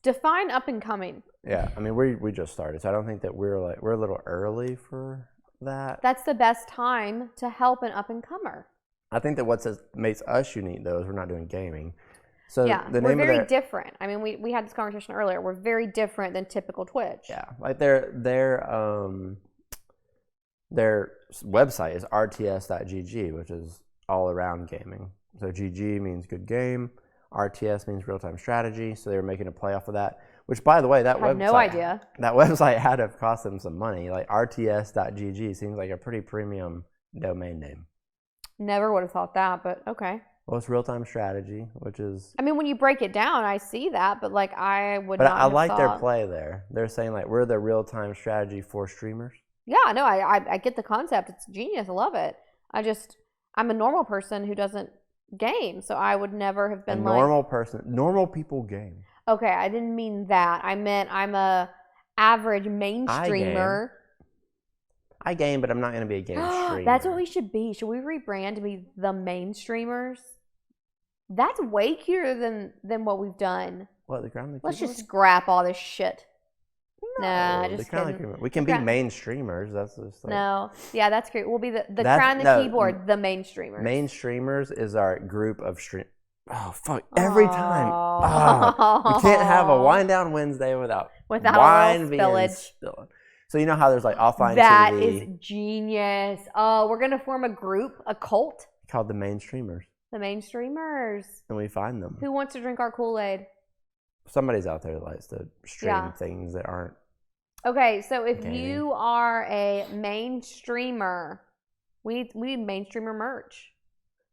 Define up and coming. Yeah. I mean, we just started, so I don't think that we're a little early for that. That's the best time to help an up and comer. I think that what makes us unique though is we're not doing gaming. So yeah, we're very different. I mean, we had this conversation earlier. We're very different than typical Twitch. Yeah, like their website is rts.gg, which is all around gaming. So GG means good game, RTS means real time strategy. So they were making a play off of that. Which, by the way, that website, no idea. That website had to have cost them some money. Like rts.gg seems like a pretty premium domain name. Never would have thought that, but okay. Well, it's real-time strategy, which is... I mean, when you break it down, I see that, but like I would but not I have like thought... their play there. They're saying like, we're the real-time strategy for streamers. Yeah, no, I get the concept. It's genius. I love it. I'm a normal person who doesn't game, so I would never have been normal people game. Okay, I didn't mean that. I meant I'm a average mainstreamer. I game, but I'm not going to be a game streamer. That's what we should be. Should we rebrand to be the mainstreamers? That's way cuter than what we've done. What, the ground? Let's just scrap all this shit. No, nah, just kidding. We can be mainstreamers. That's just like... No, yeah, that's great. We'll be the crown the keyboard, the mainstreamers. Mainstreamers is our group of stream. Oh fuck! Every time. Oh, we can't have a wind down Wednesday without wine being spilled. So you know how there's like offline that TV? That is genius. Oh, we're gonna form a group, a cult called the Mainstreamers. The Mainstreamers. And we find them. Who wants to drink our Kool-Aid? Somebody's out there that likes to stream things that aren't. Okay, so if you are a mainstreamer, we need mainstreamer merch.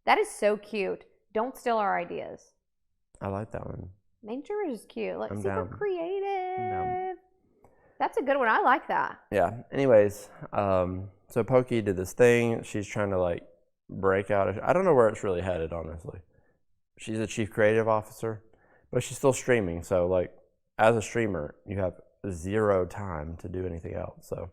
That is so cute. Don't steal our ideas. I like that one. Mainstreamer is cute. Like super down. creative. That's a good one. I like that. Yeah. Anyways, so Pokey did this thing. She's trying to like break out. I don't know where it's really headed, honestly. She's a chief creative officer, but she's still streaming. So like, as a streamer, you have zero time to do anything else. So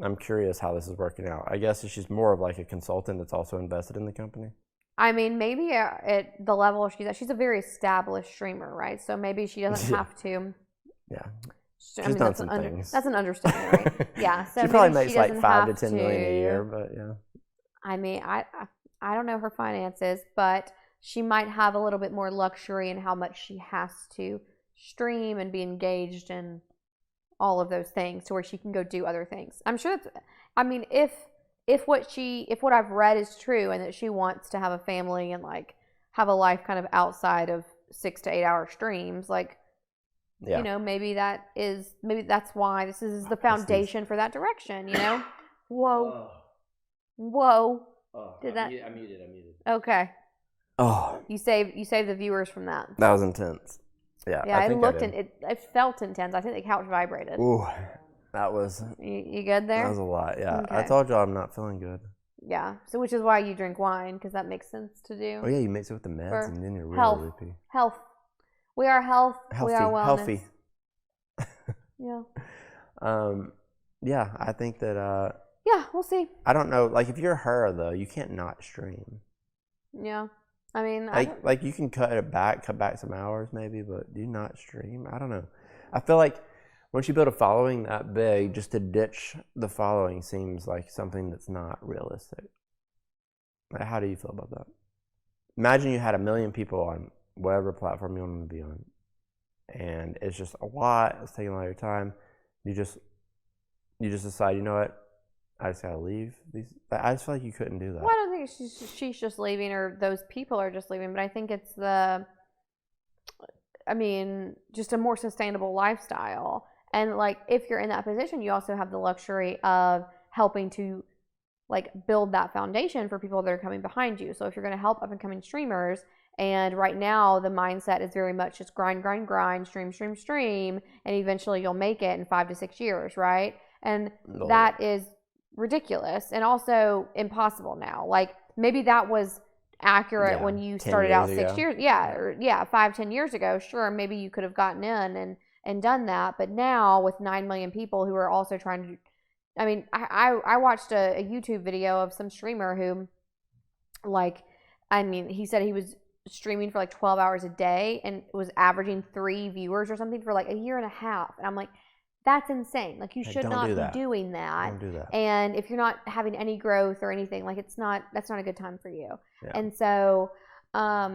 I'm curious how this is working out. I guess she's more of like a consultant that's also invested in the company. I mean, maybe at the level she's at, she's a very established streamer, right? So maybe she doesn't have to. Yeah. She's done some things. That's an understatement, right? Yeah. So she probably maybe makes she like doesn't 5 to have 10 million a year, but yeah. I mean, I don't know her finances, but she might have a little bit more luxury in how much she has to stream and be engaged in all of those things to where she can go do other things. I'm sure that's, I mean, if what I've read is true and that she wants to have a family and like have a life kind of outside of 6 to 8 hour streams, like, you know, maybe that's why this is the foundation for that direction, you know? Whoa. Whoa. Did that? I muted. Okay. Oh. You saved the viewers from that. That was intense. Yeah. Yeah, it felt intense. I think the couch vibrated. Ooh. That was. You good there? That was a lot. Yeah. Okay. I told y'all I'm not feeling good. Yeah. So which is why you drink wine, because that makes sense to do. Oh yeah, you mix it with the meds and then you're really loopy. Health. We are health. We are wellness. Healthy. Yeah. Yeah, I think that. Yeah, we'll see. I don't know. Like, if you're her though, you can't not stream. Yeah, I mean, like you can cut back some hours maybe, but do not stream. I don't know. I feel like once you build a following that big, just to ditch the following seems like something that's not realistic. Like, how do you feel about that? Imagine you had 1 million people on whatever platform you want them to be on, and it's just a lot. It's taking a lot of your time. You just decide, you know what? I just gotta leave these. I just feel like you couldn't do that. Well, I don't think she's just leaving, or those people are just leaving. But I think it's just a more sustainable lifestyle. And like, if you're in that position, you also have the luxury of helping to like build that foundation for people that are coming behind you. So if you're going to help up and coming streamers, and right now the mindset is very much just grind, stream, and eventually you'll make it in 5 to 6 years, right? And that is ridiculous and also impossible now. Like, maybe that was accurate when you started out 6 years, 5-10 years ago. Sure, maybe you could have gotten in and done that, but now with 9 million people who are also trying to, I mean, I watched a YouTube video of some streamer who, like, I mean, he said he was streaming for like 12 hours a day and was averaging 3 viewers or something for like a year and a half, and I'm like, that's insane. Like, you should not be doing that. Don't do that. And if you're not having any growth or anything, like, that's not a good time for you. Yeah. And so, I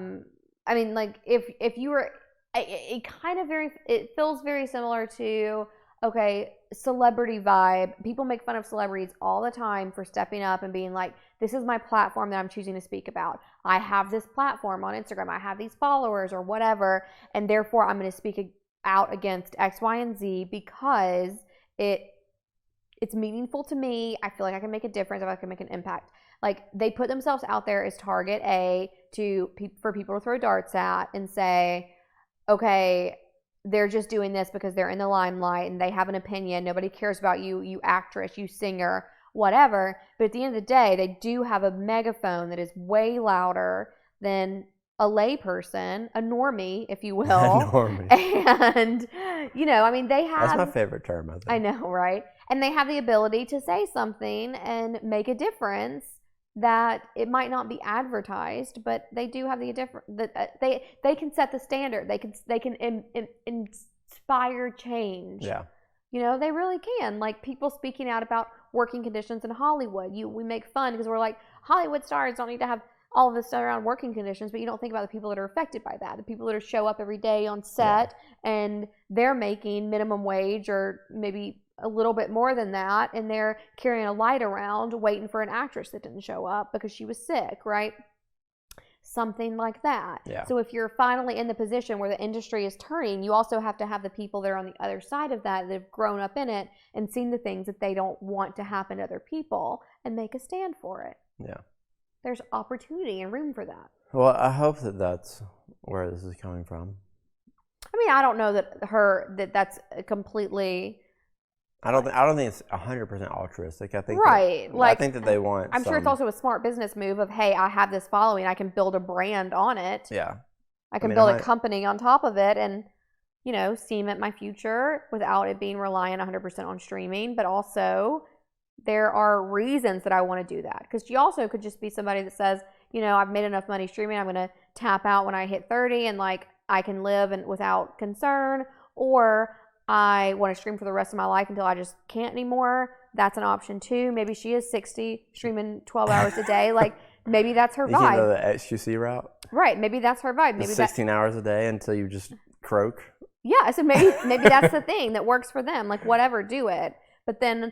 mean, like, if you were, it feels very similar to, okay, celebrity vibe. People make fun of celebrities all the time for stepping up and being like, this is my platform that I'm choosing to speak about. I have this platform on Instagram. I have these followers or whatever, and therefore I'm going to speak out against X, Y, and Z because it's meaningful to me. I feel like I can make a difference. I feel like I can make an impact. Like, they put themselves out there as target A for people to throw darts at and say, okay, they're just doing this because they're in the limelight and they have an opinion. Nobody cares about you, you actress, you singer, whatever. But at the end of the day, they do have a megaphone that is way louder than a lay person, a normie, if you will. A normie. And, you know, I mean, they have... That's my favorite term, I think. I know, right? And they have the ability to say something and make a difference that it might not be advertised, but they do have the difference. They can set the standard. They can inspire change. Yeah. You know, they really can. Like, people speaking out about working conditions in Hollywood. We make fun because we're like, Hollywood stars don't need to have all of this stuff around working conditions, but you don't think about the people that are affected by that, the people that show up every day on set and they're making minimum wage or maybe a little bit more than that, and they're carrying a light around waiting for an actress that didn't show up because she was sick, right? Something like that. Yeah. So if you're finally in the position where the industry is turning, you also have to have the people that are on the other side of that have grown up in it and seen the things that they don't want to happen to other people and make a stand for it. Yeah. There's opportunity and room for that. Well, I hope that that's where this is coming from. I mean, I don't know that that's completely... I don't think it's 100% altruistic. I think right. I think that they want. I'm sure it's also a smart business move of, hey, I have this following, I can build a brand on it. Yeah. I can build a company on top of it, and, you know, cement my future without it being reliant 100% on streaming. But also, there are reasons that I want to do that, because you also could just be somebody that says, you know, I've made enough money streaming, I'm going to tap out when I hit 30, and like I can live without concern, or I want to stream for the rest of my life until I just can't anymore, that's an option too. Maybe she is 60, streaming 12 hours a day. Like, maybe that's her You can't go vibe. the XQC route. Right. Maybe that's her vibe. Maybe 16 hours a day until you just croak. Yeah. So maybe that's the thing that works for them. Like, whatever, do it. But then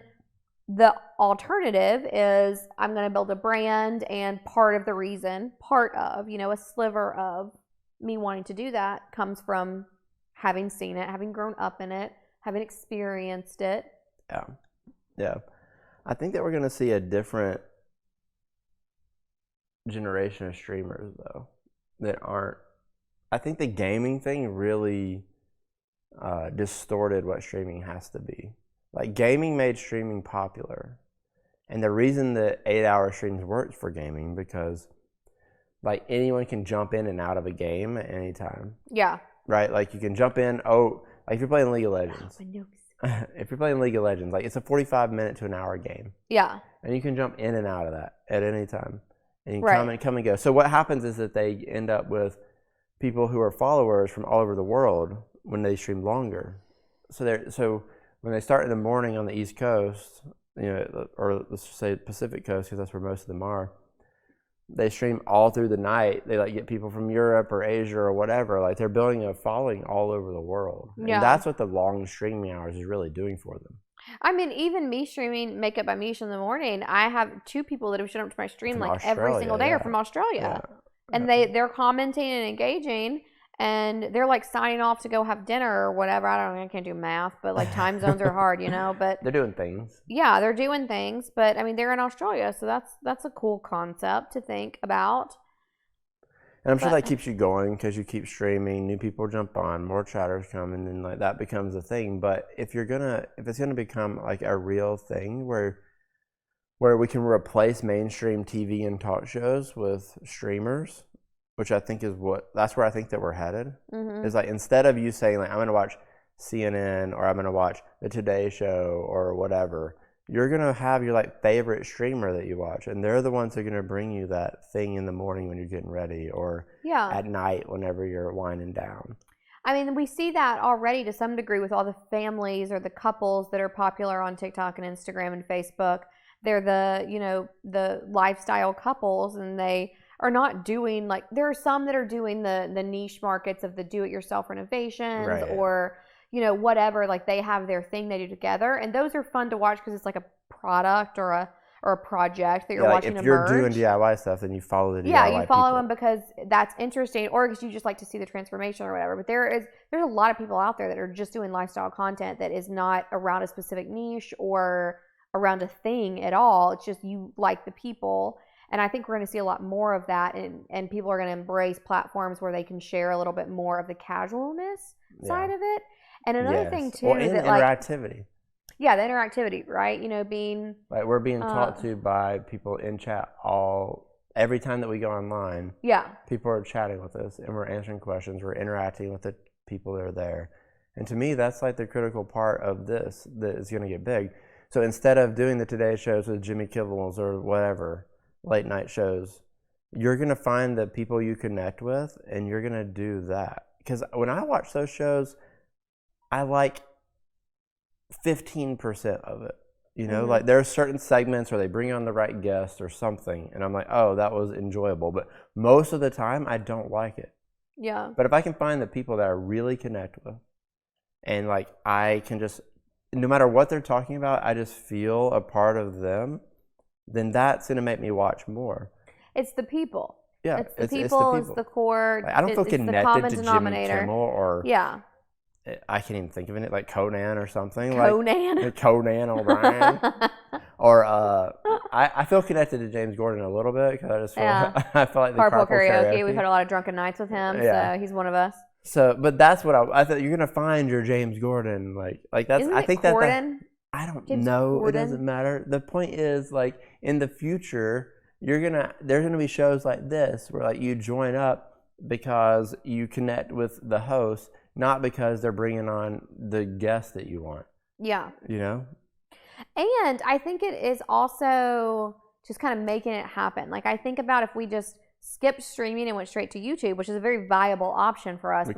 the alternative is I'm going to build a brand, and part of, a sliver of me wanting to do that comes from having seen it, having grown up in it, having experienced it. Yeah. I think that we're going to see a different generation of streamers, though, that aren't. I think the gaming thing really distorted what streaming has to be. Like, gaming made streaming popular. And the reason that 8-hour streams works for gaming, because like anyone can jump in and out of a game at any time. Yeah. Right? Like, you can jump in, like if you're playing League of Legends. If you're playing League of Legends, like, it's a 45-minute to an hour game. Yeah. And you can jump in and out of that at any time. And you Right. come and go. So what happens is that they end up with people who are followers from all over the world when they stream longer. So when they start in the morning on the East Coast, or let's just say Pacific Coast, because that's where most of them are, they stream all through the night. They like get people from Europe or Asia or whatever. Like, they're building a following all over the world. Yeah. And that's what the long streaming hours is really doing for them. I mean, even me streaming Makeup by Meesh in the morning, I have 2 people that have shown up to my stream From like every single day Australia, are from Australia. Yeah. And they're commenting and engaging, and they're like signing off to go have dinner or whatever. I can't do math, but like time zones are hard, but They're doing things. yeah, they're doing things. But I mean, they're in Australia, so that's a cool concept to think about. And I'm sure that keeps you going because you keep streaming, new people jump on, more chatters come, and then like that becomes a thing. But if it's gonna become like a real thing where we can replace mainstream TV and talk shows with streamers, which I think that's where I think that we're headed. Mm-hmm. Is like, instead of you saying like, I'm gonna watch CNN or I'm gonna watch the Today Show or whatever, you're gonna have your like favorite streamer that you watch, and they're the ones that are gonna bring you that thing in the morning when you're getting ready, or at night whenever you're winding down. I mean, we see that already to some degree with all the families or the couples that are popular on TikTok and Instagram and Facebook. They're the lifestyle couples, and they are not doing, like, there are some that are doing the niche markets of the do-it-yourself renovations, Right. or whatever, like they have their thing they do together, and those are fun to watch because it's like a product or a project that you're watching if you're emerge. doing DIY stuff, then you follow the DIY Yeah, you follow people. them because that's interesting, or because you just like to see the transformation or whatever. But there's a lot of people out there that are just doing lifestyle content that is not around a specific niche or around a thing at all. It's just you like the people. And I think we're going to see a lot more of that, and people are going to embrace platforms where they can share a little bit more of the casualness side of it. And another thing too, or that interactivity. the interactivity, right? Being like, we're being taught to by people in chat every time that we go online. Yeah. People are chatting with us, and we're answering questions. We're interacting with the people that are there. And to me, that's like the critical part of this that is going to get big. So instead of doing the Today shows with Jimmy Kimmels or whatever, late night shows, you're going to find the people you connect with, and you're going to do that. Because when I watch those shows, I like 15% of it. Like, there are certain segments where they bring on the right guest or something, and I'm like, oh, that was enjoyable. But most of the time, I don't like it. Yeah. But if I can find the people that I really connect with, and like, I can just, no matter what they're talking about, I just feel a part of them, then that's going to make me watch more. It's the people. Yeah, it's the people. It's the core. Like, I don't feel connected to Jimmy Kimmel or I can't even think of it, like Conan or something. Conan. Like Conan O'Brien. Or I feel connected to James Gordon a little bit because I just feel I feel like the Carpool karaoke. We've had a lot of drunken nights with him, so he's one of us. So, but that's what I thought. You're gonna find your James Gordon, like that's. Isn't I think Corden? I don't James know. Corden? It doesn't matter. The point is, like, in the future, there's gonna be shows like this where like you join up because you connect with the host, not because they're bringing on the guest that you want. Yeah. And I think it is also just kind of making it happen. Like, I think about if we just skipped streaming and went straight to YouTube, which is a very viable option for us with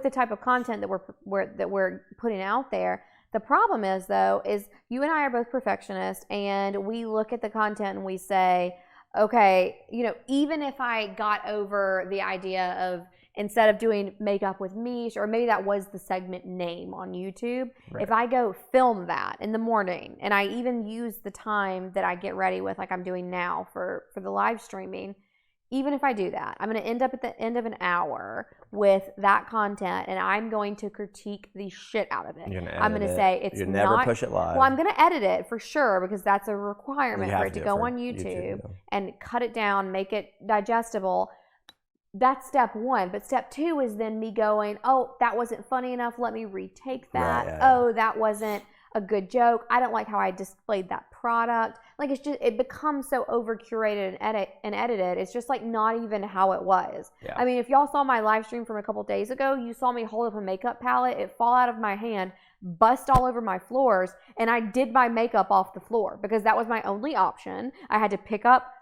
the type of content that we're putting out there. The problem is, though, is you and I are both perfectionists, and we look at the content and we say, okay, even if I got over the idea of instead of doing makeup with Meesh, or maybe that was the segment name on YouTube, if I go film that in the morning, and I even use the time that I get ready with, like I'm doing now for the live streaming, even if I do that, I'm going to end up at the end of an hour with that content, and I'm going to critique the shit out of it. I'm going to say it's not. You never push it live. Well, I'm going to edit it for sure, because that's a requirement for it to go on YouTube and cut it down, make it digestible. That's step one. But step two is then me going, oh, that wasn't funny enough. Let me retake that. Right, yeah. Oh, that wasn't a good joke. I don't like how I displayed that product. Like, it's just, it becomes so over curated and edited. It's just like not even how it was. Yeah. I mean, if y'all saw my live stream from a couple days ago, you saw me hold up a makeup palette, it fall out of my hand, bust all over my floors, and I did my makeup off the floor because that was my only option. I had to pick up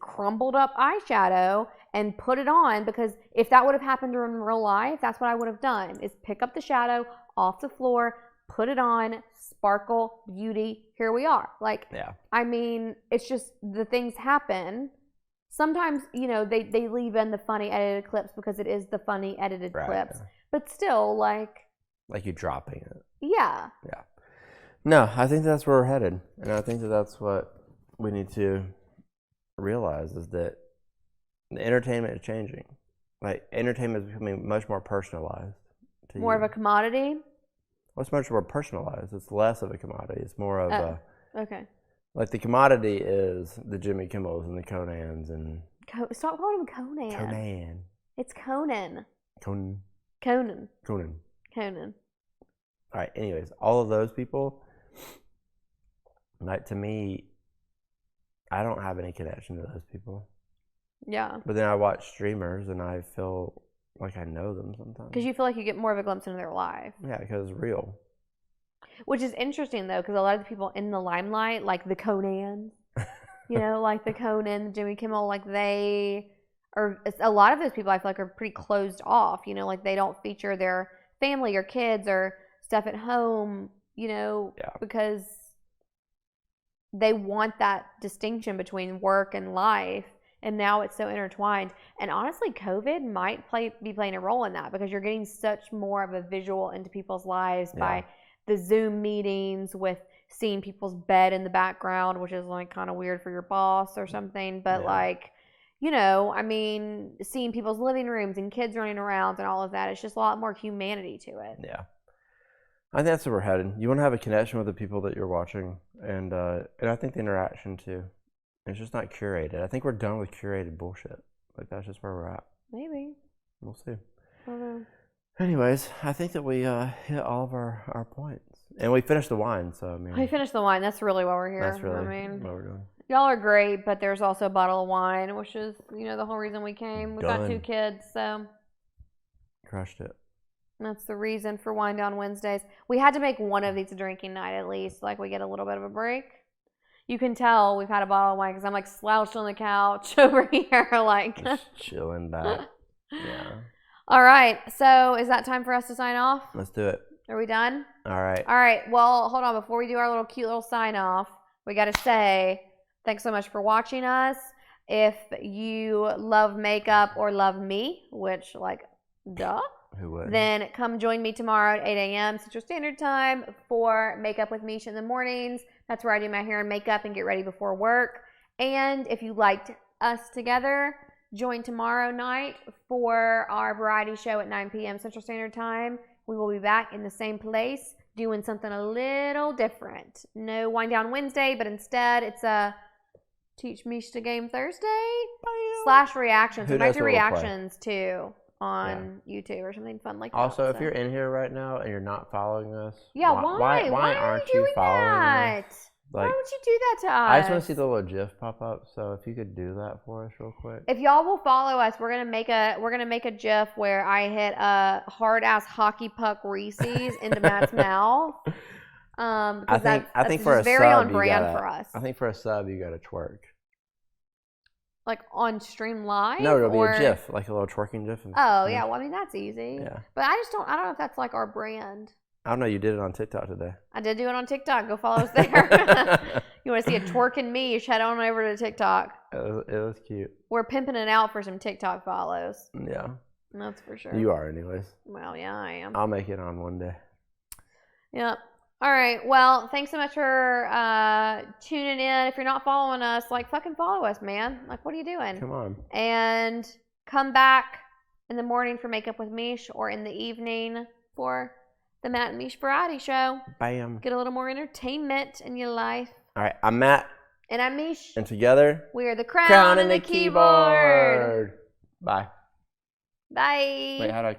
crumbled up eyeshadow and put it on, because if that would have happened in real life, that's what I would have done, is pick up the shadow off the floor, put it on, sparkle, beauty, here we are. Like, yeah. I mean, it's just, the things happen. Sometimes, they leave in the funny edited clips because it is the funny edited clips, but still, like you dropping it. Yeah. Yeah. No, I think that's where we're headed, and I think that's what we need to realize, is that the entertainment is changing. Like, entertainment is becoming much more personalized. More of a commodity? Well, it's much more personalized. It's less of a commodity. It's more of a... Okay. Like, the commodity is the Jimmy Kimmels and the Conans and... Stop calling him Conan. Conan. It's Conan. Conan. Conan. Conan. Conan. All right, anyways, all of those people, like, to me, I don't have any connection to those people. Yeah. But then I watch streamers and I feel like I know them sometimes. Because you feel like you get more of a glimpse into their life. Yeah, because it's real. Which is interesting, though, because a lot of the people in the limelight, like the Conans, like the Conan, Jimmy Kimmel, like a lot of those people I feel like are pretty closed off, like they don't feature their family or kids or stuff at home, because they want that distinction between work and life. And now it's so intertwined. And honestly, COVID might be playing a role in that, because you're getting such more of a visual into people's lives by the Zoom meetings, with seeing people's bed in the background, which is like kind of weird for your boss or something. But I mean, seeing people's living rooms and kids running around and all of that, it's just a lot more humanity to it. Yeah. I think that's where we're headed. You want to have a connection with the people that you're watching, and I think the interaction too. It's just not curated. I think we're done with curated bullshit. Like, that's just where we're at. Maybe. We'll see. I don't know. Anyways, I think that we hit all of our points. And we finished the wine, so I mean... We finished the wine. That's really why we're here. That's really what we're doing. Y'all are great, but there's also a bottle of wine, which is, the whole reason we came. We've got 2 kids, so... Crushed it. That's the reason for Wine Down Wednesdays. We had to make one of these a drinking night at least, like we get a little bit of a break. You can tell we've had a bottle of wine because I'm like slouched on the couch over here, like just chilling back. Yeah. All right. So is that time for us to sign off? Let's do it. Are we done? All right. All right. Well, hold on. Before we do our cute little sign off, we got to say thanks so much for watching us. If you love makeup or love me, which duh. Who would? Then come join me tomorrow at 8 a.m. Central Standard Time for Makeup with Meesh in the mornings. That's where I do my hair and makeup and get ready before work. And if you liked us together, join tomorrow night for our variety show at 9 p.m. Central Standard Time. We will be back in the same place doing something a little different. No Wind Down Wednesday, but instead it's a Teach Meesh to Game Thursday / reactions. We might do reactions too on YouTube or something fun like that. Also, if you're in here right now and you're not following us, why aren't you following us? Why would you do that to us? I just want to see the little GIF pop up. So if you could do that for us real quick. If y'all will follow us, we're gonna make a GIF where I hit a hard ass hockey puck Reeses into Matt's mouth. I think for a very sub, on brand for us. I think for a sub you gotta twerk. like on stream live? No, it'll be a GIF, like a little twerking GIF. Oh yeah, well I mean that's easy. Yeah. But I don't know if that's like our brand. I don't know. You did it on TikTok today. I did do it on TikTok. Go follow us there. You want to see a twerking Meesh? Head on over to TikTok. It was cute. We're pimping it out for some TikTok follows. Yeah. That's for sure. You are, anyways. Well, yeah, I am. I'll make it on one day. Yep. All right. Well, thanks so much for tuning in. If you're not following us, like fucking follow us, man. Like, what are you doing? Come on. And come back in the morning for Makeup with Meesh, or in the evening for the Matt and Meesh Variety Show. Bam. Get a little more entertainment in your life. All right. I'm Matt. And I'm Meesh. And together, we are the crown and the keyboard. Bye. Bye. Wait, how do I